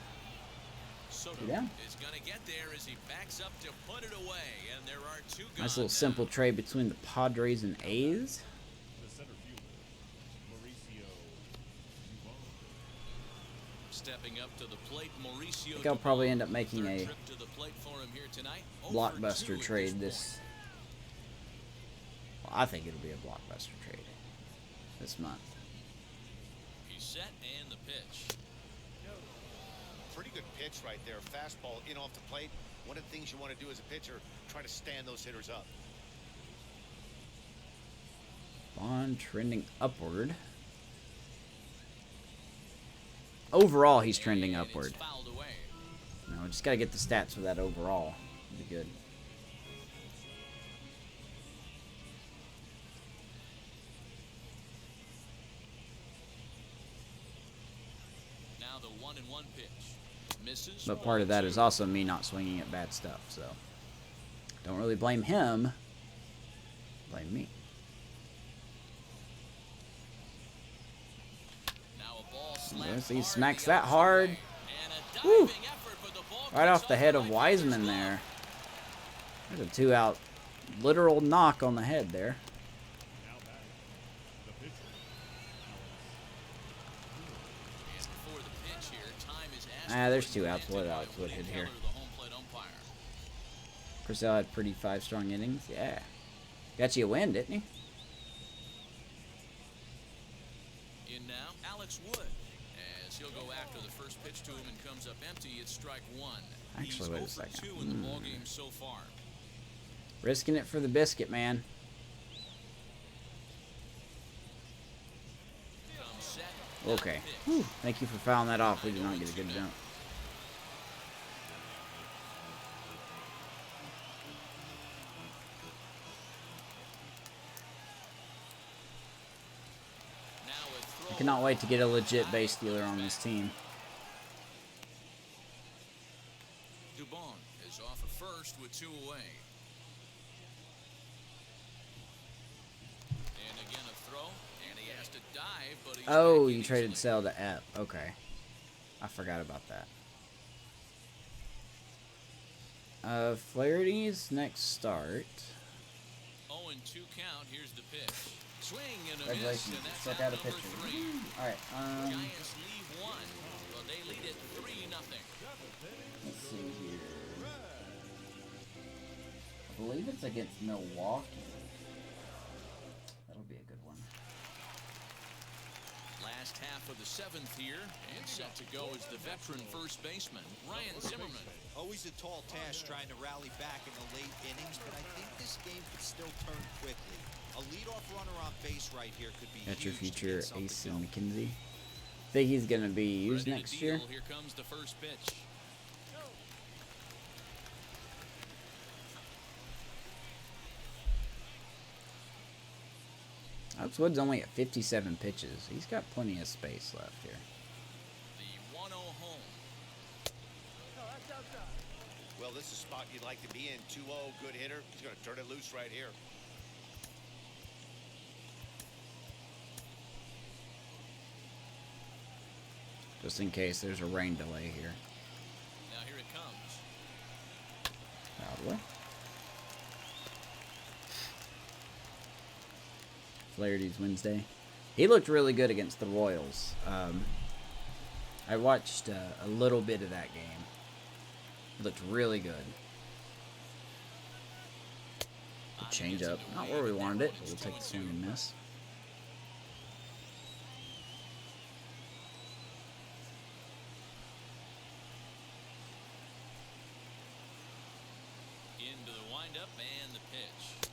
Speaker 2: Soto
Speaker 1: Two down.
Speaker 2: is going to get there as he backs up to put it away, and there are 2 gone
Speaker 1: Nice little
Speaker 2: now.
Speaker 1: simple trade between the Padres and A's.
Speaker 7: The center fielder, Mauricio Dubon.
Speaker 2: Stepping up to the plate, Mauricio.
Speaker 1: I think I'll probably end up
Speaker 2: Dubon.
Speaker 1: making
Speaker 2: Third
Speaker 1: a
Speaker 2: trip to the plate for him here tonight. 0 for 2
Speaker 1: blockbuster
Speaker 2: at
Speaker 1: trade
Speaker 2: point.
Speaker 1: this. Well, I think it'll be a blockbuster trade this month.
Speaker 2: He's set and the pitch.
Speaker 3: Pretty good pitch right there. Fastball in off the plate. One of the things you want to do as a pitcher, try to stand those hitters up.
Speaker 1: Bond trending upward. Overall, he's trending
Speaker 2: And it's
Speaker 1: upward.
Speaker 2: fouled away.
Speaker 1: No, just gotta get the stats for that overall. Be good.
Speaker 2: Now the 1-1 pitch. Misses.
Speaker 1: But part of that
Speaker 2: 0-2.
Speaker 1: is also me not swinging at bad stuff, so don't really blame him. Blame me.
Speaker 2: Now a ball
Speaker 1: Yes,
Speaker 2: slapped
Speaker 1: he
Speaker 2: hard
Speaker 1: smacks
Speaker 2: the
Speaker 1: that
Speaker 2: opposite
Speaker 1: hard.
Speaker 2: way. And a
Speaker 1: Woo.
Speaker 2: diving effort, but the ball
Speaker 1: Right
Speaker 2: comes
Speaker 1: off the head of
Speaker 2: right to
Speaker 1: Wiseman
Speaker 2: his
Speaker 1: there.
Speaker 2: glove.
Speaker 1: There's a 2-out literal knock on the head there.
Speaker 7: Now batting, the pitcher,
Speaker 2: And before the pitch here, time is asked
Speaker 1: There's
Speaker 2: for
Speaker 1: 2
Speaker 2: and
Speaker 1: outs.
Speaker 2: granted
Speaker 1: What
Speaker 2: by
Speaker 1: else would
Speaker 2: Woody
Speaker 1: hit here?
Speaker 2: Keller, the home plate umpire.
Speaker 1: Purcell had pretty 5-strong innings. Yeah. Got you a win, didn't he?
Speaker 2: In now, Alex Wood. As he'll go after the first pitch to him and comes up empty, it's strike 1.
Speaker 1: Actually,
Speaker 2: He's
Speaker 1: wait a
Speaker 2: 0 for
Speaker 1: second.
Speaker 2: 2 in the ballgame so far.
Speaker 1: Risking it for the biscuit, man.
Speaker 2: Comes set. now
Speaker 1: Okay.
Speaker 2: the pitch.
Speaker 1: Thank you for fouling that off. We did not get a good jump.
Speaker 2: Now a throw.
Speaker 1: I cannot wait to get a legit base stealer on this team.
Speaker 2: Dubon is off at first with 2 away. And again a throw, and he has to dive, but he's
Speaker 1: Oh,
Speaker 2: back in
Speaker 1: you traded
Speaker 2: easily.
Speaker 1: sell to Ep. Okay. I forgot about that. Flaherty's next start.
Speaker 2: 0-2 count. Here's the pitch. Swing and a miss,
Speaker 1: Congratulations,
Speaker 2: and that's
Speaker 1: struck
Speaker 2: out
Speaker 1: out a
Speaker 2: number
Speaker 1: pitcher.
Speaker 2: 3.
Speaker 1: Alright,
Speaker 2: Giants leave 1. Well, they lead it 3-0.
Speaker 1: let's see here. I believe it's against Milwaukee. That'll be a good one.
Speaker 2: Last half of the 7th here, and set to go is the veteran first baseman, Ryan Zimmerman.
Speaker 4: Always a tall task trying to rally back in the late innings, but I think this game could still turn quickly. A leadoff runner on base right here could be
Speaker 1: That's your
Speaker 4: huge to
Speaker 1: future
Speaker 4: get something
Speaker 1: Ace
Speaker 4: going.
Speaker 1: McKenzie. Think he's gonna be used
Speaker 2: Ready to
Speaker 1: next year?
Speaker 2: deal. Here comes the first pitch.
Speaker 1: Alex Wood's only at 57 pitches. He's got plenty of space left here.
Speaker 2: The 1-0 home.
Speaker 3: Well, this is a spot you'd like to be in. 2-0, good hitter. He's going to turn it loose right here.
Speaker 1: just in case there's a rain delay here.
Speaker 2: Now here it comes.
Speaker 1: Probably. Flaherty's Wednesday. He looked really good against the Royals. I watched a little bit of that game. He looked really good. The change up. Not where we wanted it, but we'll take the swing and miss.
Speaker 2: Into the windup and the pitch.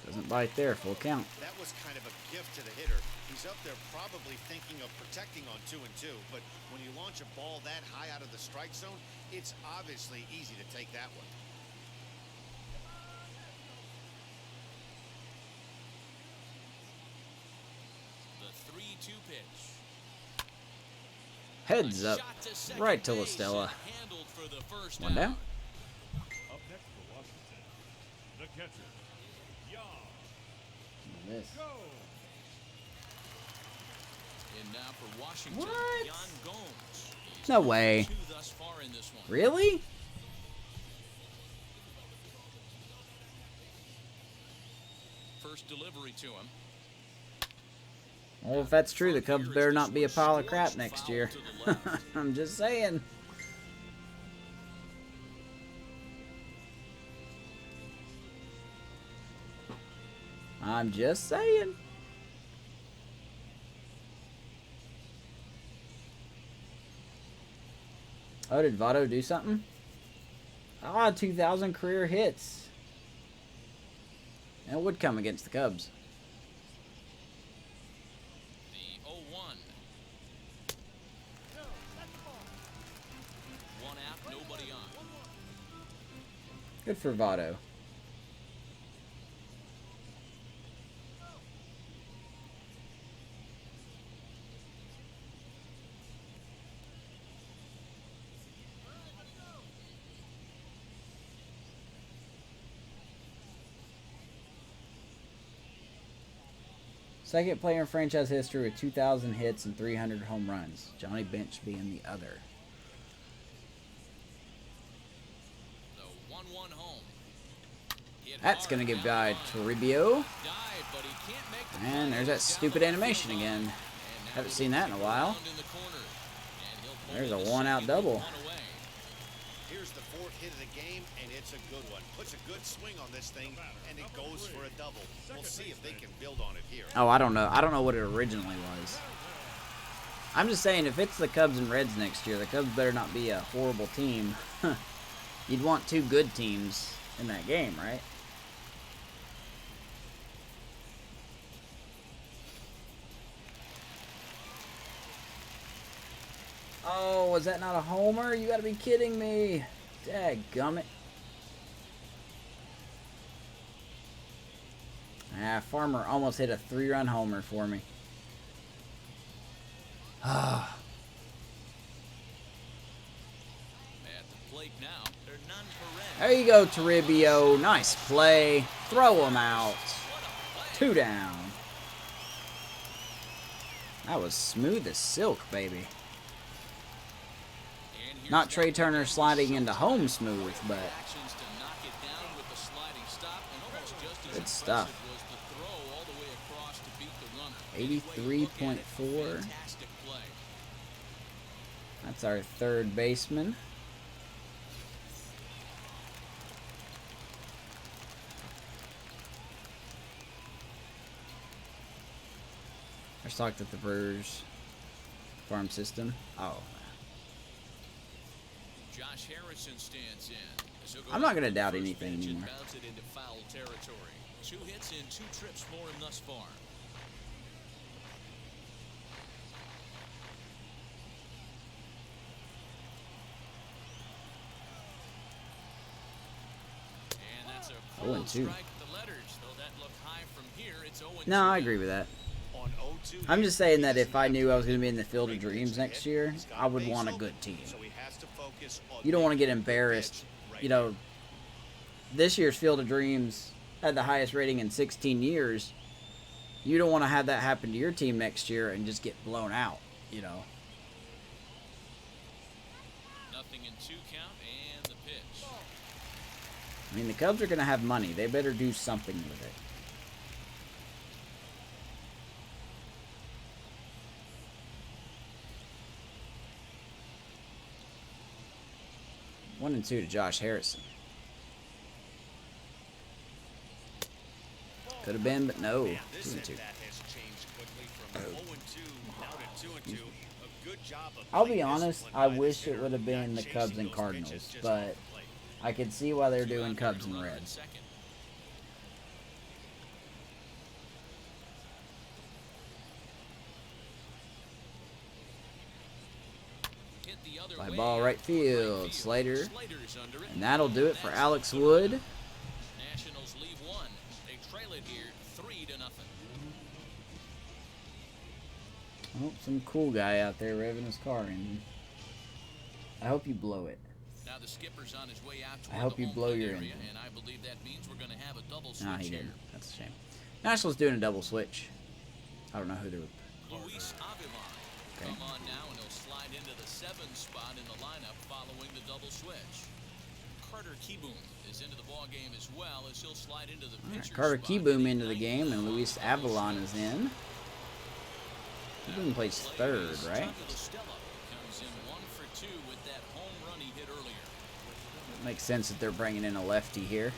Speaker 1: Doesn't bite there, full count.
Speaker 3: That was kind of a gift to the hitter. He's up there probably thinking of protecting on 2-2, but when you launch a ball that high out of the strike zone, it's obviously easy to take that one.
Speaker 2: The 3-2 pitch.
Speaker 1: Heads up,
Speaker 2: Shot to second
Speaker 1: right to La
Speaker 2: base
Speaker 1: Stella.
Speaker 2: and handled for the first
Speaker 1: One down.
Speaker 2: out.
Speaker 7: Up next for Washington, the catcher, Young.
Speaker 1: Miss.
Speaker 7: Go.
Speaker 2: And now for Washington,
Speaker 1: What?
Speaker 2: Yan Gomes. He's
Speaker 1: No
Speaker 2: 0 for
Speaker 1: way.
Speaker 2: 2 thus far in this one.
Speaker 1: Really?
Speaker 2: First delivery to him.
Speaker 1: Well, if that's true, the Cubs better not be a pile of crap next year. I'm just saying. I'm just saying. Oh, did Votto do something? Ah, 2,000 career hits. And it would come against the Cubs.
Speaker 2: The 0-1. One out, nobody on.
Speaker 1: Good for Votto. Second player in franchise history with 2,000 hits and 300 home runs. Johnny Bench being the other.
Speaker 2: The 1-1 home. Hit
Speaker 1: That's
Speaker 2: hard
Speaker 1: going to give
Speaker 2: down
Speaker 1: guy
Speaker 2: the line.
Speaker 1: Toribio.
Speaker 2: Dive, but he can't make the
Speaker 1: And
Speaker 2: play.
Speaker 1: there's that
Speaker 2: Down
Speaker 1: stupid
Speaker 2: the
Speaker 1: animation
Speaker 2: field line.
Speaker 1: again.
Speaker 2: And now
Speaker 1: Haven't
Speaker 2: he
Speaker 1: seen
Speaker 2: will
Speaker 1: that in a
Speaker 2: kick
Speaker 1: while.
Speaker 2: around in the corner. And he'll pull
Speaker 1: There's
Speaker 2: the
Speaker 1: a one-out
Speaker 2: second
Speaker 1: double.
Speaker 2: one away.
Speaker 3: Here's the fourth hit of the game, and it's a good one. Puts a good swing on this thing, and it goes for a double. We'll see if they can build on it here.
Speaker 1: Oh, I don't know. I don't know what it originally was. I'm just saying, if it's the Cubs and Reds next year, the Cubs better not be a horrible team. You'd want two good teams in that game, right? Oh, was that not a homer? You gotta be kidding me. Dadgummit. Ah, Farmer almost hit a 3-run homer for me. Ah.
Speaker 2: At the plate now, they're none for red.
Speaker 1: There you go, Turibo. Nice play. Throw him out.
Speaker 2: What a play.
Speaker 1: 2 down. That was smooth as silk, baby.
Speaker 2: And here's
Speaker 1: Not Trey
Speaker 2: that
Speaker 1: Turner
Speaker 2: one.
Speaker 1: sliding into home smooth, but
Speaker 2: Actions to knock it down with the sliding stop, and almost just as
Speaker 1: good stuff.
Speaker 2: impressive was the throw all the way across to beat the runner. Any way you look at it,
Speaker 1: 83.4.
Speaker 2: fantastic play.
Speaker 1: That's our third baseman. I talked at the Brewers farm system. Oh,
Speaker 2: Josh Harrison stands in. As he'll go
Speaker 1: I'm not
Speaker 2: out
Speaker 1: gonna
Speaker 2: to the
Speaker 1: doubt
Speaker 2: first
Speaker 1: anything
Speaker 2: pitch and
Speaker 1: anymore.
Speaker 2: bounce it into foul territory. 2 hits in 2 trips for him thus far. And that's a
Speaker 1: 0-2.
Speaker 2: cold strike to the letters. Though that looked high from here, it's 0-2.
Speaker 1: no, I agree with that.
Speaker 3: On 0-2,
Speaker 1: I'm just saying that if I knew I was going to be in the
Speaker 3: great
Speaker 1: Field of
Speaker 3: pitch to
Speaker 1: Dreams
Speaker 3: hit.
Speaker 1: next year,
Speaker 3: He's got
Speaker 1: I would
Speaker 3: base
Speaker 1: want a
Speaker 3: open,
Speaker 1: good team.
Speaker 3: so he has to focus on
Speaker 1: You don't want to
Speaker 3: making
Speaker 1: get
Speaker 3: a good
Speaker 1: embarrassed.
Speaker 3: pitch right
Speaker 1: You know, this year's Field of Dreams had the highest rating in 16 years. You don't want to have that happen to your team next year and just get blown out, you know.
Speaker 2: 2 count and the pitch.
Speaker 1: I mean, the Cubs are going to have money. They better do something with it. One and 2 to Josh Harrison. Could have been, but no. 2 and 2. I'll be honest, I wish it would have been the Cubs and Cardinals, but I could see why they're doing Cubs and Reds. Fly ball right field, Slater. And that'll do it for Alex Wood.
Speaker 2: Nationals leave 1. They trail it here 3-0.
Speaker 1: Oh, some cool guy out there revving his car in. I hope you blow it.
Speaker 2: Now the skipper's on his way out to
Speaker 1: I hope you blow your
Speaker 2: area,
Speaker 1: engine.
Speaker 2: and I believe that means we're going to have a double switch
Speaker 1: Nah, he
Speaker 2: here.
Speaker 1: didn't. That's a shame. Nationals doing a double switch. I don't know who they're.
Speaker 2: Luis Avila
Speaker 1: Okay.
Speaker 2: come on now, and he'll slide into the 7 spot in the lineup following the double switch. Carter Kieboom is into the ball game as well, as he'll slide into the pitcher's
Speaker 1: Carter
Speaker 2: spot.
Speaker 1: Kieboom into the game, and Luis Avalon is in. Kieboom plays third, right?
Speaker 2: Comes in 1 for 2 with that home run he hit earlier.
Speaker 1: Makes sense that they're bringing in a lefty here.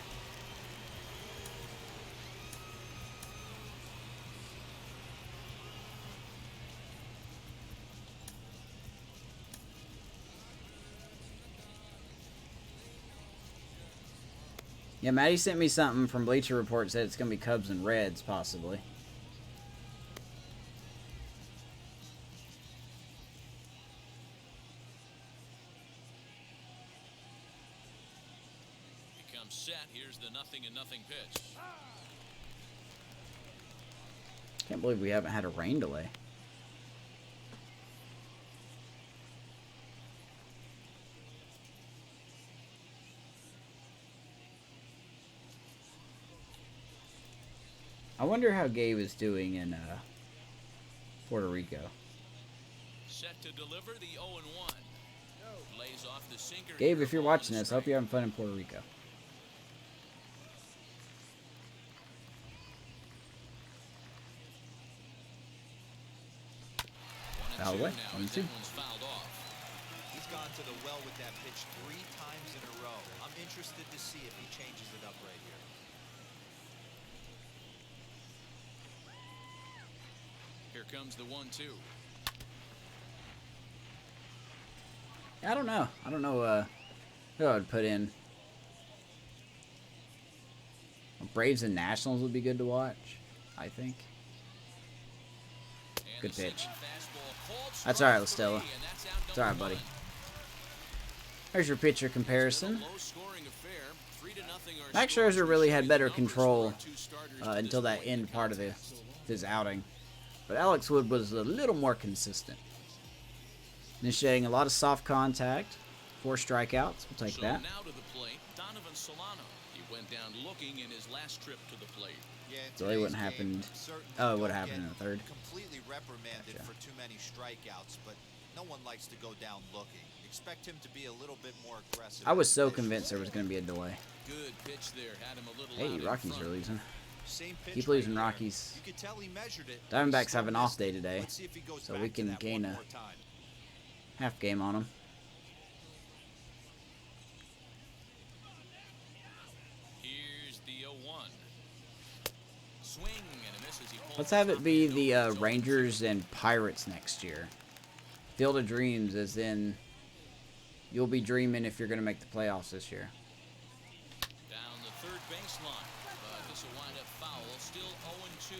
Speaker 1: Yeah, Maddie sent me something from Bleacher Report, said it's going to be Cubs and Reds, possibly.
Speaker 2: He comes set. Here's the 0-0 pitch.
Speaker 1: Can't believe we haven't had a rain delay. I wonder how Gabe is doing in Puerto Rico.
Speaker 2: Set to deliver the 0-1. Lays off the sinker.
Speaker 1: Gabe, if you're watching this, I hope you're having fun in Puerto Rico. Foul away. 1-2.
Speaker 2: Fouled off.
Speaker 4: He's gone to the well with that pitch 3 times in a row. I'm interested to see if he changes it up right here.
Speaker 2: Here comes the 1-2.
Speaker 1: I don't know. I don't know who I would put in. Braves and Nationals would be good to watch, I think. Good pitch. That's all right, Listella. It's all right, buddy. There's your pitcher comparison. Max Scherzer really had better control until that end part of his outing. But Alex Wood was a little more consistent. Initiating a lot of soft contact. 4 strikeouts. We'll take that.
Speaker 2: Now to the plate, Donovan Solano. He went down looking in his last trip to the plate.
Speaker 4: Yeah,
Speaker 1: So they wouldn't happen. Oh, it would have happened in the 3rd.
Speaker 4: Completely reprimanded
Speaker 1: Gotcha.
Speaker 4: for too many strikeouts, but no one likes to go down looking. Expect him to be a little bit more aggressive.
Speaker 1: I was so convinced there was going to be a delay.
Speaker 2: Good pitch there. Had him a little
Speaker 1: Hey,
Speaker 2: out in
Speaker 1: Rockies
Speaker 2: front.
Speaker 1: are losing.
Speaker 4: Same pitch
Speaker 1: Keep losing,
Speaker 4: right there.
Speaker 1: Rockies.
Speaker 4: You could tell he measured it.
Speaker 1: Diamondbacks
Speaker 4: Still
Speaker 1: have an off
Speaker 4: missed
Speaker 1: day
Speaker 4: it.
Speaker 1: today,
Speaker 4: Let's see if he goes
Speaker 1: so
Speaker 4: back
Speaker 1: we
Speaker 4: to
Speaker 1: can
Speaker 4: that
Speaker 1: gain
Speaker 4: one
Speaker 1: a
Speaker 4: more time.
Speaker 1: half game on them.
Speaker 2: Here's the 0-1. Swing and a miss as he pulls
Speaker 1: Let's have
Speaker 2: the
Speaker 1: it be
Speaker 2: top
Speaker 1: the
Speaker 2: end.
Speaker 1: Rangers and Pirates next year. Field of Dreams, as in you'll be dreaming if you're going to make the playoffs this year.
Speaker 2: Down the third baseline. But this will wind up foul. Still 0-2.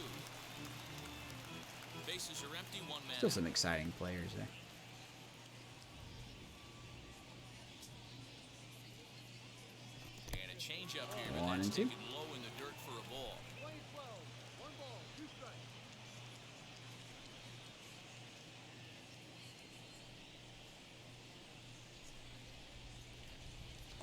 Speaker 2: Bases are empty. One man.
Speaker 1: Still some exciting players there.
Speaker 2: And a change up here. But
Speaker 1: 1
Speaker 2: that's
Speaker 1: and 2.
Speaker 2: taken low in the dirt for a ball.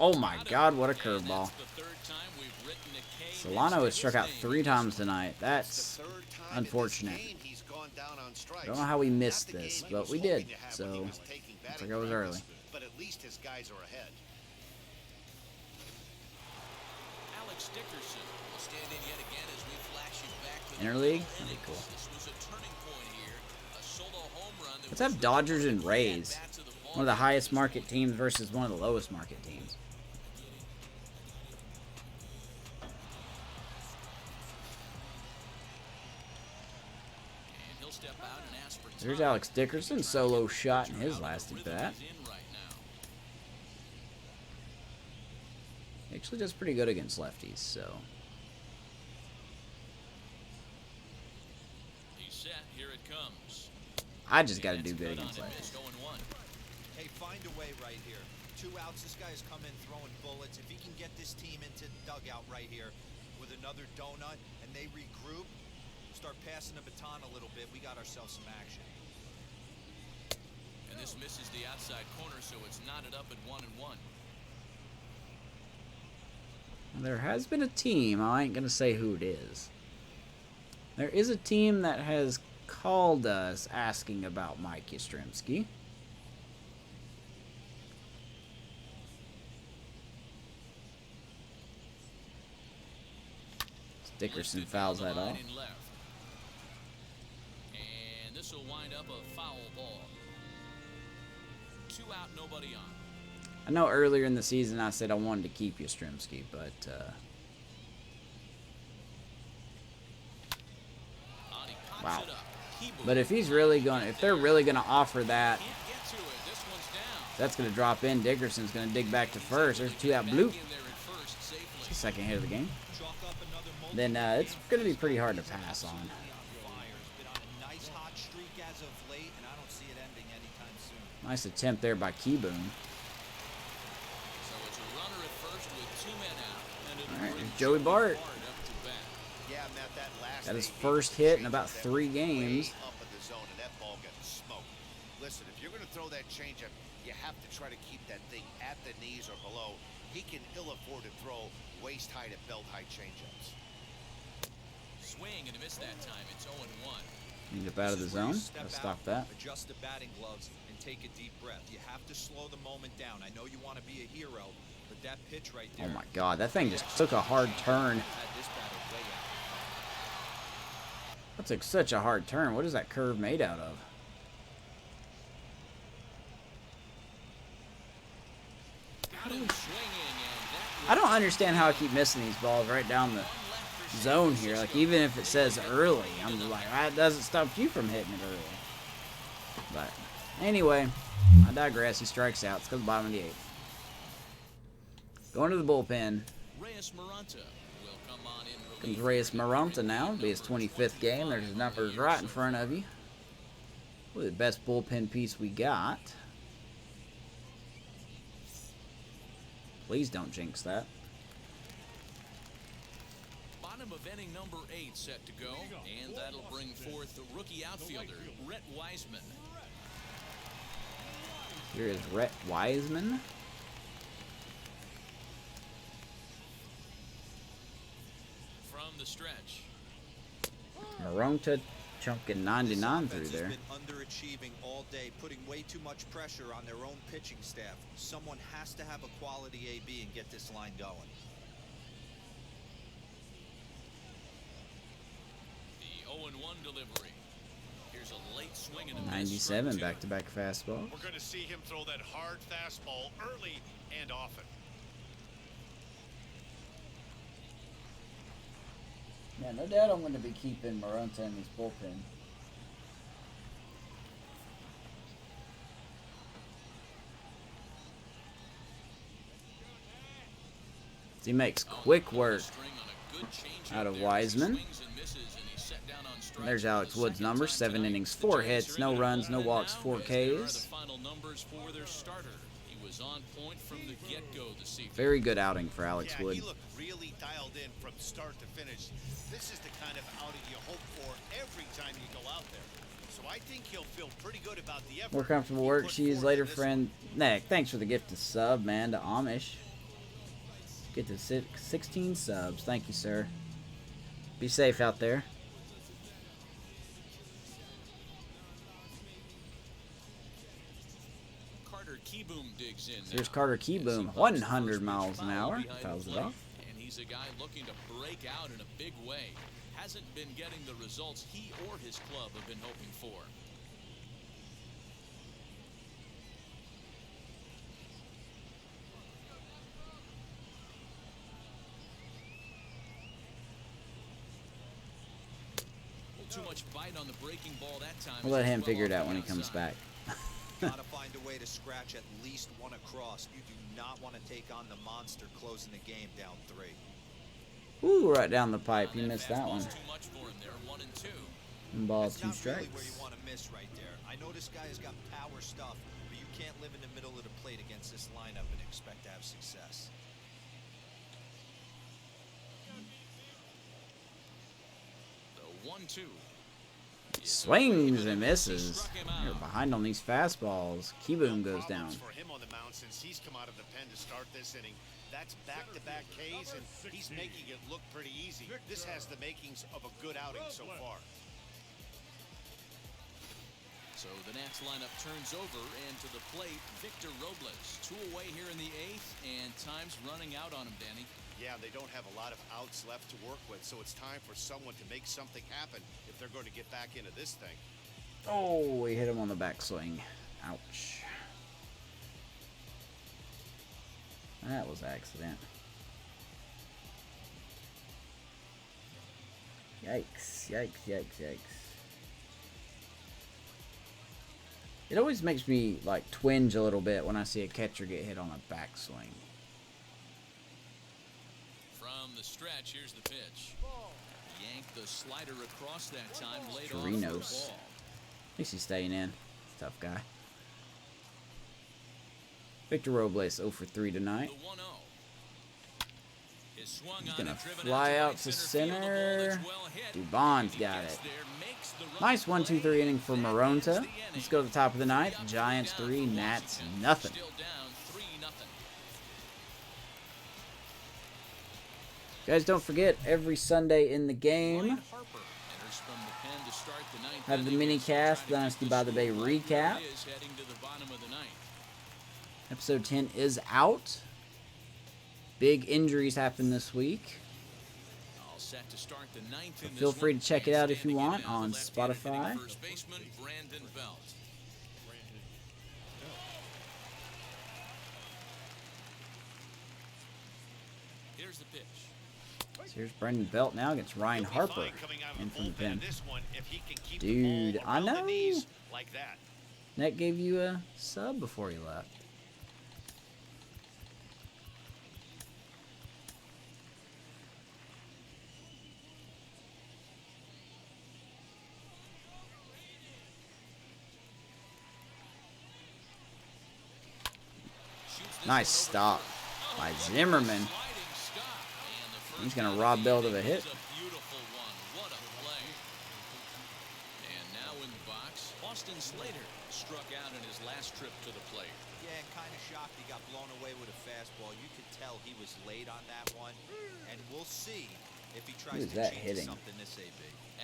Speaker 1: Oh my God, what a curveball.
Speaker 2: That's the third time we've written a K
Speaker 1: Solano has struck out
Speaker 2: next to
Speaker 1: 3
Speaker 2: his name.
Speaker 1: times tonight. That's
Speaker 3: The 3rd time
Speaker 1: unfortunate.
Speaker 3: in this game he's gone down on strikes.
Speaker 1: Don't know how we
Speaker 3: Not
Speaker 1: missed
Speaker 3: the
Speaker 1: this,
Speaker 3: game he
Speaker 1: but
Speaker 3: was
Speaker 1: we
Speaker 3: hoping
Speaker 1: did.
Speaker 3: to have when
Speaker 1: So
Speaker 3: he was taking
Speaker 1: looks
Speaker 3: batting
Speaker 1: like I was
Speaker 3: practice,
Speaker 1: early.
Speaker 3: but at least his guys are ahead.
Speaker 2: Alex Dickerson will stand in yet again as we flash you back to the
Speaker 1: Interleague?
Speaker 2: middle
Speaker 1: That'd be
Speaker 2: innings.
Speaker 1: cool.
Speaker 2: This was a turning point here. A solo home run that
Speaker 1: Let's have
Speaker 2: was
Speaker 1: Dodgers and
Speaker 2: the
Speaker 1: Rays.
Speaker 2: at-bats of the ball
Speaker 1: One of the
Speaker 2: game
Speaker 1: highest
Speaker 2: at this
Speaker 1: market
Speaker 2: point.
Speaker 1: teams versus one of the lowest market teams.
Speaker 2: And he'll step out and ask for
Speaker 1: There's
Speaker 2: time.
Speaker 1: Alex Dickerson, solo shot in his last at bat.
Speaker 2: He's in right now.
Speaker 1: Actually does pretty good against lefties, so.
Speaker 2: He's set. Here it comes.
Speaker 1: I just got to
Speaker 2: And
Speaker 1: do
Speaker 2: that's
Speaker 1: good
Speaker 2: cut
Speaker 1: against
Speaker 2: on and
Speaker 1: lefties.
Speaker 2: missed, 0-1.
Speaker 4: Hey, find a way right here. 2 outs, this guy is coming throwing bullets. If he can get this team into the dugout right here with another donut and they regroup, start passing the baton a little bit, we got ourselves some action.
Speaker 2: And this misses the outside corner, so it's knotted up at 1-1.
Speaker 1: There has been a team, I ain't going to say who it is. There is a team that has called us asking about Mike Yastrzemski. Dickerson fouls that off.
Speaker 2: And this will wind up a foul ball. 2 out, nobody on.
Speaker 1: I know earlier in the season I said I wanted to keep Yastrzemski, but
Speaker 2: He pops
Speaker 1: wow.
Speaker 2: it up. Keyboard.
Speaker 1: but if he's really going, if they're really going to offer that,
Speaker 2: Can't get to it. This one's down.
Speaker 1: that's going to drop in. Dickerson's going to dig back to first. There's a 2-out
Speaker 2: Back
Speaker 1: bloop.
Speaker 2: in there at first safely.
Speaker 1: It's the second hit of the game.
Speaker 4: Chalk up another
Speaker 1: Then it's going to be pretty hard to pass on.
Speaker 4: Been on a nice hot streak as of late, and I don't see it ending anytime soon.
Speaker 1: Nice attempt there by Keyboom.
Speaker 2: So it's a runner at first with 2 men out. And it'll
Speaker 1: All right,
Speaker 2: bring
Speaker 1: here's Joey Bart.
Speaker 2: up to bat.
Speaker 3: Yeah, Matt, that last
Speaker 1: Got his
Speaker 3: 8
Speaker 1: first
Speaker 3: games,
Speaker 1: hit in about
Speaker 3: changeup
Speaker 1: 3
Speaker 3: way
Speaker 1: games.
Speaker 3: Up in the zone, and that ball got smoked. Listen, if you're going to throw that changeup, you have to try to keep that thing at the knees or below. He can ill afford to throw waist high to belt high changeups.
Speaker 2: Swing and a miss that time. It's 0-1.
Speaker 1: You get out of the
Speaker 4: This is where you
Speaker 1: zone.
Speaker 4: step
Speaker 1: Gotta
Speaker 4: out,
Speaker 1: stop that.
Speaker 4: Adjust the batting gloves and take a deep breath. You have to slow the moment down. I know you want to be a hero, but that pitch right there.
Speaker 1: Oh my God, that thing just took a hard turn.
Speaker 4: Had this batter way out.
Speaker 1: That took such a hard turn. What is that curve made out of?
Speaker 2: Got him swinging, and that
Speaker 1: I don't understand how I keep missing these balls right down the zone here. Like, even if it says early, I'm just like, that doesn't stop you from hitting it early. But anyway, I digress. He strikes out. Let's go to the bottom of the 8th. Going to the bullpen.
Speaker 2: Reyes Maranta will come on in.
Speaker 1: Comes Reyes Maranta now. It'll be his 25th game. There's his numbers right in front of you. Probably the best bullpen piece we got. Please don't jinx that.
Speaker 2: Bottom of inning number 8 set to go, and that'll bring forth the rookie outfielder, Rhett Wiseman.
Speaker 1: Here is Rhett Wiseman.
Speaker 2: From the stretch.
Speaker 1: Maranta chunking 99 through
Speaker 4: This offense
Speaker 1: there.
Speaker 4: has been underachieving all day, putting way too much pressure on their own pitching staff. Someone has to have a quality AB and get this line going.
Speaker 2: The 0-1 delivery. Here's a late swing and a miss.
Speaker 1: 97
Speaker 2: Strike 2.
Speaker 1: back-to-back fastball.
Speaker 5: We're going to see him throw that hard fastball early and often.
Speaker 1: Yeah, no doubt I'm going to be keeping Maranta in his bullpen. He makes quick work out of Wiseman. There's Alex Wood's numbers. 7 innings, 4 hits, no runs, no walks, 4 Ks. Very good outing for Alex
Speaker 3: Yeah,
Speaker 1: Wood.
Speaker 3: he looked really dialed in from start to finish. This is the kind of outing you hope for every time you go out there. So I think he'll feel pretty good about the effort.
Speaker 1: More comfortable
Speaker 3: he
Speaker 1: work.
Speaker 3: put
Speaker 1: She's
Speaker 3: forth
Speaker 1: later
Speaker 3: in this
Speaker 1: friend. Nick, thanks for the gift of sub, man, to Amish. Get to 16 subs. Thank you, sir. Be safe out there.
Speaker 2: Carter Keyboom digs digs in.
Speaker 1: So here's
Speaker 2: now
Speaker 1: Carter
Speaker 2: as he
Speaker 1: Keyboom,
Speaker 2: bumps the
Speaker 1: 100
Speaker 2: first
Speaker 1: miles
Speaker 2: pitch
Speaker 1: an
Speaker 2: foul
Speaker 1: hour.
Speaker 2: behind
Speaker 1: Fouls
Speaker 2: the
Speaker 1: it
Speaker 2: plate.
Speaker 1: off.
Speaker 2: And he's a guy looking to break out in a big way. Hasn't been getting the results he or his club have been hoping for. Too much bite on the breaking ball that time.
Speaker 1: We'll let him figure it out when he comes back.
Speaker 4: Gotta find a way to scratch at least one across. You do not want to take on the monster closing the game down 3.
Speaker 1: Ooh, right down the pipe. He missed that one.
Speaker 2: Too much for him there. 1 and 2.
Speaker 1: And ball
Speaker 4: That's
Speaker 1: 2
Speaker 4: not really
Speaker 1: strikes.
Speaker 4: where you want to miss right there. I know this guy has got power stuff, but you can't live in the middle of the plate against this lineup and expect to have success.
Speaker 2: The 1-2.
Speaker 1: Swings and misses. You're behind on these fastballs. Keyboom goes down.
Speaker 3: For him on the mound since he's come out of the pen to start this inning. That's back-to-back Ks, and he's making it look pretty easy. This has the makings of a good outing so far.
Speaker 2: So the Nats lineup turns over, and to the plate, Victor Robles. 2 away here in the 8th, and time's running out on him, Danny.
Speaker 3: Yeah, they don't have a lot of outs left to work with, so it's time for someone to make something happen if they're going to get back into this thing.
Speaker 1: Oh, we hit him on the backswing. Ouch. That was accident. Yikes, yikes, yikes, yikes. It always makes me, like, twinge a little bit when I see a catcher get hit on a backswing.
Speaker 2: From the stretch, here's the pitch. Yanked the slider across that time, laid off for a
Speaker 1: Chirinos.
Speaker 2: ball.
Speaker 1: At least he's staying in. Tough guy. Victor Robles 0 for 3 tonight.
Speaker 2: The 1-0. Is swung
Speaker 1: He's
Speaker 2: on
Speaker 1: gonna
Speaker 2: and driven
Speaker 1: fly
Speaker 2: out
Speaker 1: out
Speaker 2: to
Speaker 1: to
Speaker 2: right field. The ball
Speaker 1: center.
Speaker 2: that's well hit.
Speaker 1: Dubon's
Speaker 2: He
Speaker 1: got
Speaker 2: gets
Speaker 1: it.
Speaker 2: there, makes the run
Speaker 1: Nice
Speaker 2: play,
Speaker 1: 1-2-3 inning for
Speaker 2: and that
Speaker 1: Maronta.
Speaker 2: ends the
Speaker 1: Let's
Speaker 2: inning.
Speaker 1: go to the top of the ninth.
Speaker 2: Got
Speaker 1: Giants
Speaker 2: down
Speaker 1: 3,
Speaker 2: for
Speaker 1: Nats
Speaker 2: Washington.
Speaker 1: nothing.
Speaker 2: Still down 3-0.
Speaker 1: Guys, don't forget, every Sunday in the game,
Speaker 2: Ryan Harper enters from the pen to start the ninth
Speaker 1: have the
Speaker 2: inning.
Speaker 1: mini
Speaker 2: He's
Speaker 1: cast,
Speaker 2: trying to
Speaker 1: Dynasty
Speaker 2: keep
Speaker 1: by the Bay
Speaker 2: score right where
Speaker 1: recap.
Speaker 2: it is, heading to the bottom of the ninth.
Speaker 1: Episode 10 is out. Big injuries happened this week.
Speaker 2: All set to start the ninth in
Speaker 1: Feel
Speaker 2: this
Speaker 1: free
Speaker 2: one.
Speaker 1: to check it out if you
Speaker 2: Standing in
Speaker 1: want
Speaker 2: now,
Speaker 1: on
Speaker 2: the left-handed hitting
Speaker 1: Spotify.
Speaker 2: First baseman Brandon Belt. Here's the pitch.
Speaker 1: So here's Brendan Belt now against Ryan
Speaker 3: He'll be
Speaker 1: Harper
Speaker 3: fine coming out of
Speaker 1: in
Speaker 3: the
Speaker 1: from the
Speaker 3: bullpen
Speaker 1: pen.
Speaker 3: in this one if he can keep the ball
Speaker 1: Dude, I
Speaker 3: around the
Speaker 1: know.
Speaker 3: knees like that.
Speaker 1: Net gave you a sub before he left.
Speaker 2: Shoots this
Speaker 1: Nice
Speaker 2: one
Speaker 1: stop
Speaker 2: over.
Speaker 1: by
Speaker 2: Oh,
Speaker 1: Zimmerman.
Speaker 2: sliding stop. And the first
Speaker 1: He's gonna
Speaker 2: out
Speaker 1: rob
Speaker 2: the
Speaker 1: Belt of
Speaker 2: inning
Speaker 1: a hit.
Speaker 2: is a beautiful one. What a play. And now in the box, Austin Slater struck out in his last trip to the plate.
Speaker 4: Yeah, kind of shocked he got blown away with a fastball. You could tell he was late on that one, and we'll see if he tries
Speaker 1: Who is
Speaker 4: to
Speaker 1: that
Speaker 4: change
Speaker 1: hitting?
Speaker 4: something this AB.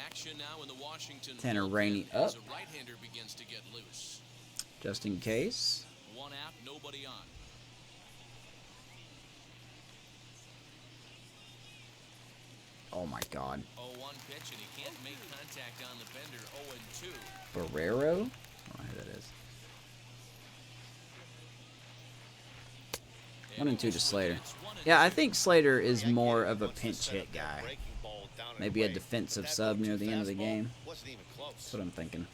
Speaker 2: Action now in the Washington
Speaker 1: Tanner
Speaker 2: bullpen
Speaker 1: Rainey
Speaker 2: as
Speaker 1: up.
Speaker 2: a right-hander begins to get loose.
Speaker 1: Just in case.
Speaker 2: One out, nobody on.
Speaker 1: Oh my god.
Speaker 2: 0-1 pitch, and he can't make contact on the bender. 0-2.
Speaker 1: Barrero? I don't know who that is. 1-2 to Slater. Yeah, I think Slater is more of a pinch hit guy. Maybe a defensive sub near the end of the game.
Speaker 3: Wasn't even close.
Speaker 1: That's what I'm thinking.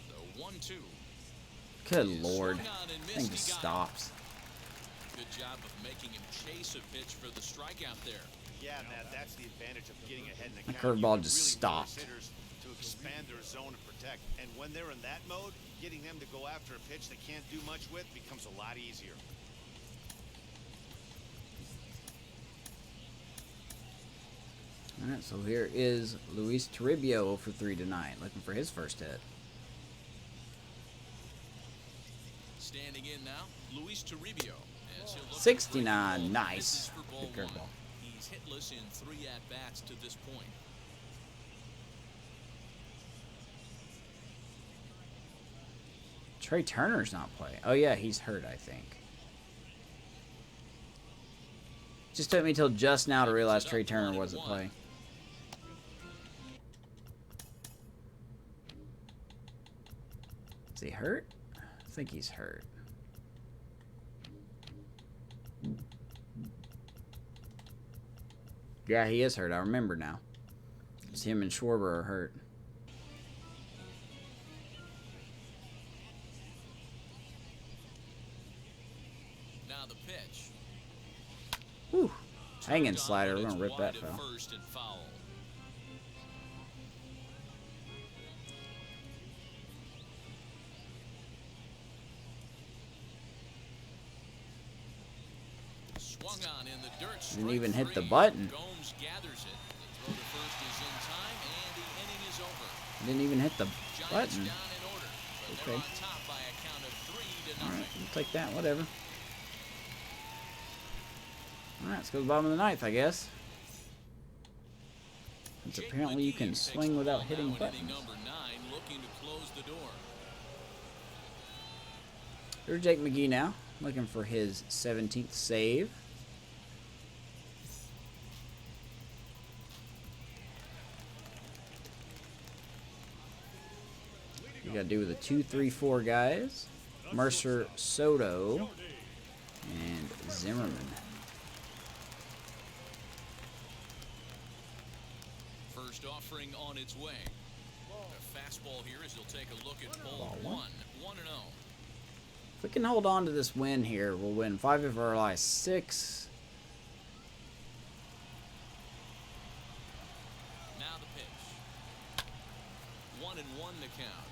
Speaker 2: The 1-2.
Speaker 1: Good lord. Thing just stops.
Speaker 2: Good job of making him chase a pitch for the strikeout there.
Speaker 3: Yeah, Matt, that's the advantage of getting ahead in the
Speaker 1: That
Speaker 3: count. You
Speaker 1: curveball
Speaker 3: can
Speaker 1: just
Speaker 3: really force
Speaker 1: stopped.
Speaker 3: hitters to expand their zone and protect. And when they're in that mode, getting them to go after a pitch they can't do much with becomes a lot easier.
Speaker 1: Alright, so here is Luis Turibo 0 for 3 tonight, looking for his first hit.
Speaker 2: Standing in now, Luis Turibo. As he'll look
Speaker 1: 69,
Speaker 2: for a breaking ball.
Speaker 1: nice.
Speaker 2: This is for ball
Speaker 1: Good
Speaker 2: one.
Speaker 1: curveball.
Speaker 2: He's hitless in 3 at-bats to this point.
Speaker 1: Trey Turner's not playing. Oh, yeah, he's hurt, I think. Just took me till just now to realize Trey Turner wasn't playing. Is he hurt? I think he's hurt. Yeah, he is hurt. I remember now. It's him and Schwarber are hurt.
Speaker 2: Now the pitch.
Speaker 1: Whew. Hanging slider. We're going to rip that foul.
Speaker 2: First and foul. Swung on in the dirt.
Speaker 1: Didn't even hit the button.
Speaker 2: Gomes gathers it. The throw to first is in time, and the inning is over.
Speaker 1: Didn't even hit the
Speaker 2: Giants
Speaker 1: button.
Speaker 2: down in order, but
Speaker 1: Okay.
Speaker 2: they're on top by a count of 3-0.
Speaker 1: Alright, we'll take that. Whatever. Alright, let's go to the bottom of the ninth, I guess. Since apparently you can swing without hitting buttons.
Speaker 2: Number 9 looking to close the door.
Speaker 1: Here's Jake McGee now, looking for his 17th save. We got to do with the 2-3-4 guys. Mercer, Soto, and Zimmerman.
Speaker 2: First offering on its way. A fastball here as he'll take a look at ball
Speaker 1: Ball one.
Speaker 2: 1. 1-0.
Speaker 1: If we can hold on to this win here, we'll win 5 of our last 6.
Speaker 2: Now the pitch. 1-1 the count.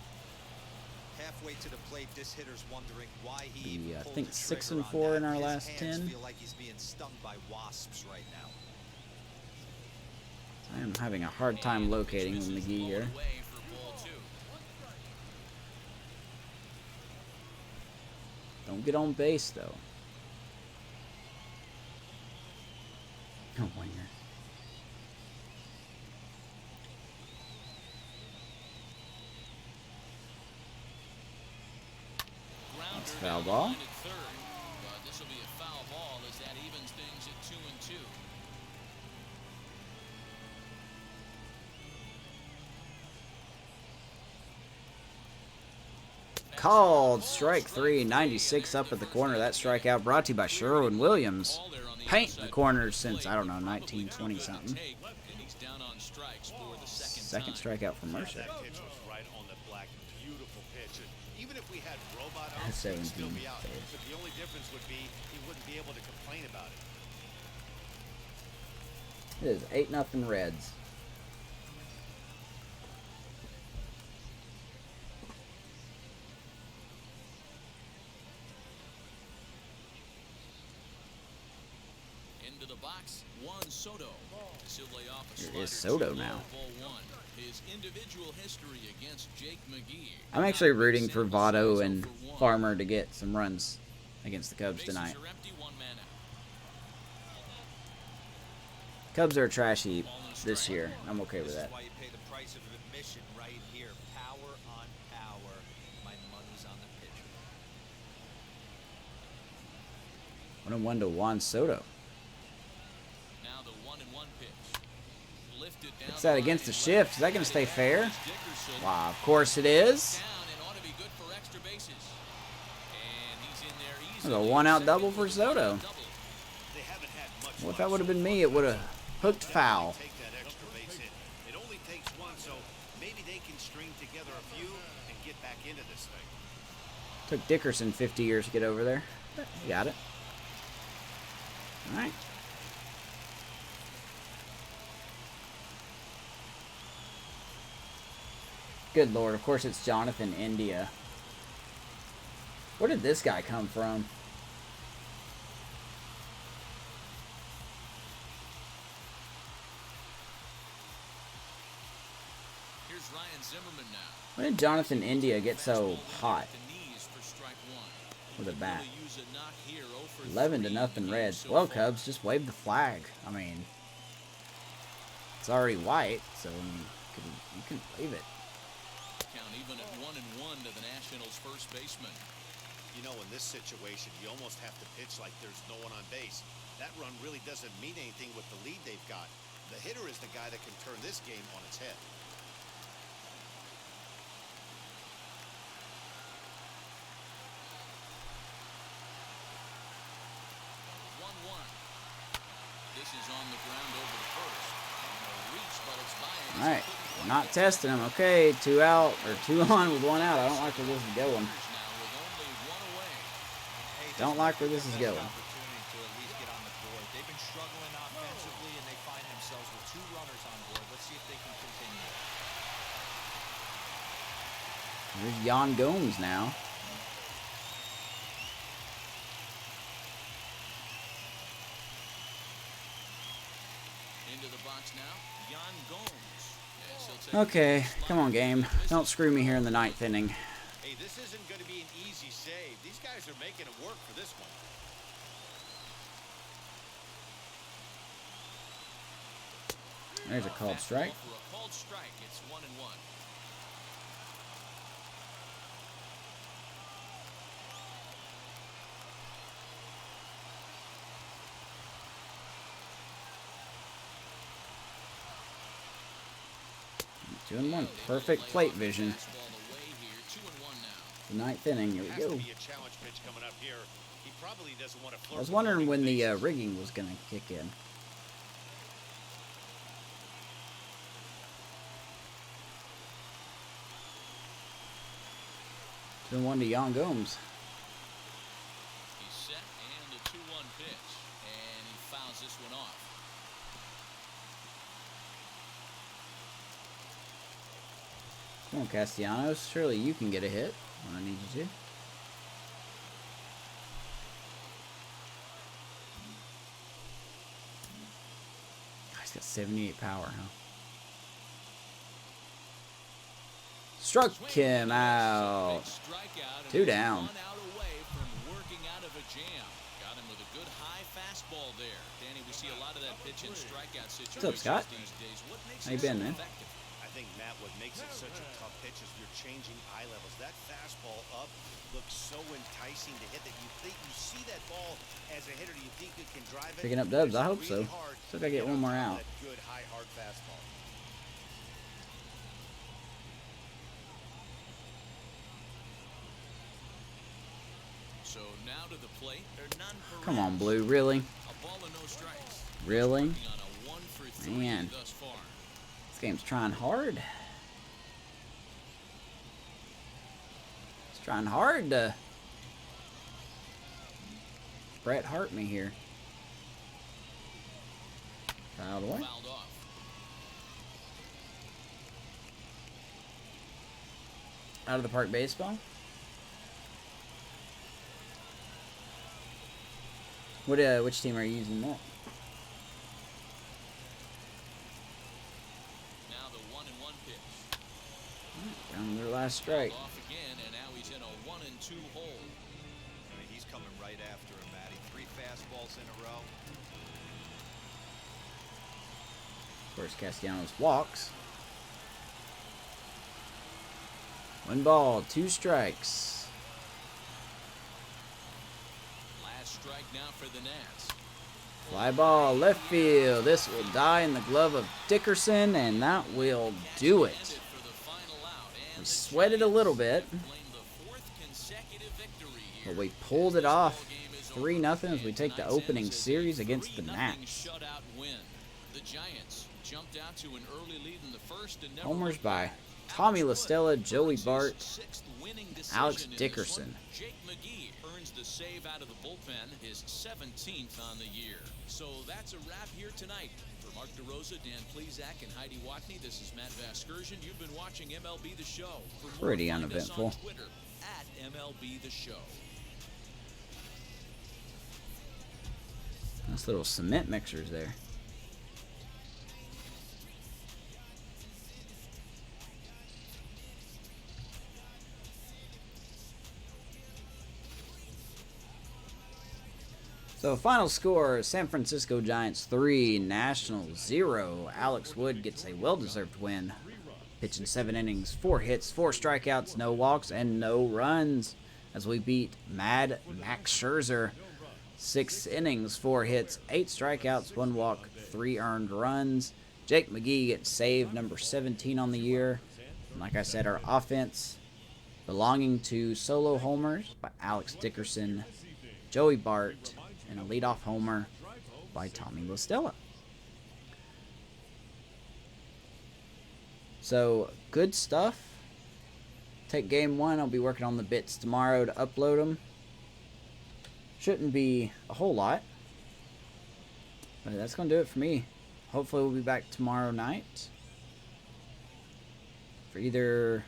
Speaker 4: Halfway to the plate, this hitter's wondering why he
Speaker 1: I
Speaker 4: even pulled
Speaker 1: think
Speaker 4: the
Speaker 1: 6
Speaker 4: trigger
Speaker 1: and
Speaker 4: on
Speaker 1: 4
Speaker 4: that.
Speaker 1: in our
Speaker 4: His
Speaker 1: last
Speaker 4: hands
Speaker 1: 10.
Speaker 4: feel like he's being stung by wasps right now.
Speaker 1: I am having a hard time locating with McGee here.
Speaker 2: Away for ball 2.
Speaker 1: Don't get on base, though. Oh, winger. That's a foul ball.
Speaker 2: At third, but this will be a foul ball as that evens things at 2-2.
Speaker 1: Called strike 3, 96 up at the corner. That strikeout brought to you by Sherwin Williams. Paint the corners since, I don't know, 1920 something. Second strikeout for Mercer.
Speaker 3: That pitch was right on the black. Beautiful pitch. And even if we had robot on,
Speaker 1: That's
Speaker 3: he'd still
Speaker 1: 17.
Speaker 3: be out. But the only difference would be he wouldn't be able to complain about it.
Speaker 1: It is 8-0 Reds.
Speaker 2: Into the box, Juan Soto.
Speaker 1: Here is Soto now.
Speaker 2: His individual history against Jake McGee.
Speaker 1: I'm actually rooting for Votto and Farmer to get some runs against the Cubs tonight.
Speaker 2: Bases are empty, 1 man out.
Speaker 1: Cubs are a trash heap this year. I'm okay with
Speaker 4: This
Speaker 1: that.
Speaker 4: is why you pay the price of admission right here. Power on power. My money's on the pitcher.
Speaker 1: 1-1 to Juan Soto.
Speaker 2: Now the 1-1 pitch. Lifted down.
Speaker 1: What's that against the shift? Is that going to stay fair? Wow, of course it is. There's a 1-out double for Soto.
Speaker 3: They haven't had much
Speaker 1: Well, if
Speaker 3: luck
Speaker 1: that would have been
Speaker 3: so
Speaker 1: me, it would have hooked foul.
Speaker 3: Take that extra base hit. It only takes one, so maybe they can string together a few and get back into this thing.
Speaker 1: Took Dickerson 50 years to get over there. But he got it. All right. Good Lord, of course it's Jonathan India. Where did this guy come from?
Speaker 2: Here's Ryan Zimmerman now.
Speaker 1: When did Jonathan India get so hot
Speaker 2: The knees for strike 1.
Speaker 1: with a bat?
Speaker 2: Really use a knock here, 0 for
Speaker 1: 11-0
Speaker 2: 3
Speaker 1: Reds.
Speaker 2: so
Speaker 1: Well,
Speaker 2: far.
Speaker 1: Cubs, just wave the flag. I mean, it's already white, so I mean, you can wave it.
Speaker 2: Count even at 1-1 to the Nationals' first baseman.
Speaker 3: You know, in this situation, you almost have to pitch like there's no one on base. That run really doesn't mean anything with the lead they've got. The hitter is the guy that can turn this game on its head.
Speaker 2: This is on the ground over the first. Reach, but it's by him.
Speaker 1: All right, we're not testing him. Okay, 2 out or 2 on with 1 out. I don't like where this is going. Don't like where this is going.
Speaker 4: Opportunity to at least get on the board. They've been struggling offensively, and they find themselves with 2 runners on board. Let's see if they can continue.
Speaker 1: There's Yan Gomes now.
Speaker 2: Into the box now, Yan Gomes.
Speaker 1: Okay, come on, game. Don't screw me here in the 9th inning.
Speaker 3: Hey, this isn't going to be an easy save. These guys are making it work for this one.
Speaker 1: There's a called strike.
Speaker 2: For a called strike, it's 1-1.
Speaker 1: Two and one. Perfect plate vision. The 9th inning. Here we go. I was wondering when the rigging was going to kick in. Two and one to Yan Gomes.
Speaker 2: He's set and a 2-1 pitch, and he fouls this one off.
Speaker 1: Come on, Castellanos. Surely you can get a hit when I need you to. He's got 78 power, huh? Struck him out. 2 down.
Speaker 2: 1 out away from working out of a jam. Got him with a good high fastball there. Danny, we see a lot of that pitch and strikeout situations.
Speaker 1: What's up, Scott?
Speaker 2: These days. What makes
Speaker 1: How you
Speaker 2: it so
Speaker 1: been, man?
Speaker 2: effective?
Speaker 3: I think, Matt, what makes it such a tough pitch is you're changing eye levels. That fastball up looks so enticing to hit that you think you see that ball as a hitter. You think you can drive it.
Speaker 1: Picking up dubs.
Speaker 3: It's
Speaker 1: I hope
Speaker 3: really
Speaker 1: so.
Speaker 3: hard
Speaker 1: Still got to get one more out.
Speaker 3: that good, high, hard fastball.
Speaker 2: So now to the plate. They're none for
Speaker 1: Come on,
Speaker 2: runs.
Speaker 1: Blue. Really?
Speaker 2: A ball and no strikes.
Speaker 1: Really?
Speaker 2: Working on a 1 for 3
Speaker 1: Man.
Speaker 2: thus far.
Speaker 1: This game's trying hard. It's trying hard to Bret Hart me here. Fouled away.
Speaker 2: Fouled off.
Speaker 1: Out of the park baseball. Which team are you using that?
Speaker 2: Now the 1-1 pitch.
Speaker 1: Down to their last strike.
Speaker 2: Fouled off again, and now he's in a 1-2 hole.
Speaker 4: I mean, he's coming right after him, Matty. 3 fastballs in a row.
Speaker 1: Of course, Castellanos walks. 1 ball, 2 strikes.
Speaker 2: Last strike now for the Nats.
Speaker 1: Fly ball, left field. This will die in the glove of Dickerson, and that will do it.
Speaker 2: For the final out, and
Speaker 1: We sweated a little bit,
Speaker 2: claim the 4th consecutive victory here.
Speaker 1: but we pulled it off 3-0 as we take the opening series against the
Speaker 2: 3-0
Speaker 1: Nats.
Speaker 2: shutout win. The Giants jumped out to an early lead in the first and never
Speaker 1: Homers
Speaker 2: looked
Speaker 1: by
Speaker 2: back.
Speaker 1: Tommy
Speaker 2: Alex
Speaker 1: LaStella,
Speaker 2: Wood
Speaker 1: Joey
Speaker 2: earns his
Speaker 1: Bart,
Speaker 2: 6th winning decision
Speaker 1: Alex
Speaker 2: in this
Speaker 1: Dickerson.
Speaker 2: one. Jake McGee earns the save out of the bullpen, his 17th on the year. So that's a wrap here tonight. For Mark DeRosa, Dan Plezak, and Heidi Watney, this is Matt Vasgersian. You've been watching MLB The Show. For more,
Speaker 1: Pretty
Speaker 2: find us
Speaker 1: uneventful.
Speaker 2: on Twitter at MLB The Show.
Speaker 1: Nice little cement mixers there. So final score, San Francisco Giants 3, Nationals 0. Alex Wood gets a well-deserved win Pitching 7 innings, 4 hits, 4 strikeouts, no walks, and no runs as we beat Mad Max Scherzer. 6 innings, 4 hits, 8 strikeouts, 1 walk, 3 earned runs. Jake McGee gets save number 17 on the year. And like I said, our offense belonging to solo homers by Alex Dickerson, Joey Bart, and a leadoff homer by Tommy La Stella. So, good stuff. Take game 1. I'll be working on the bits tomorrow to upload them. Shouldn't be a whole lot. But that's going to do it for me. Hopefully we'll be back tomorrow night for either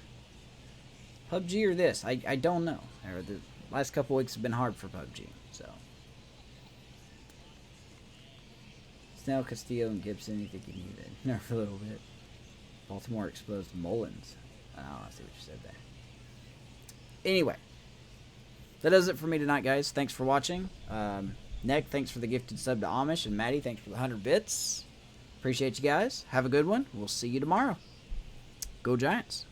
Speaker 1: PUBG or this. I don't know. The last couple weeks have been hard for PUBG. So, Snell, Castillo, and Gibson, you think you need it? Nerf for a little bit. Baltimore exposed Mullins. I don't know, I see what you said there. Anyway, that does it for me tonight, guys. Thanks for watching. Nick, thanks for the gifted sub to Amish. And Maddie, thanks for the 100 bits. Appreciate you guys. Have a good one. We'll see you tomorrow. Go Giants.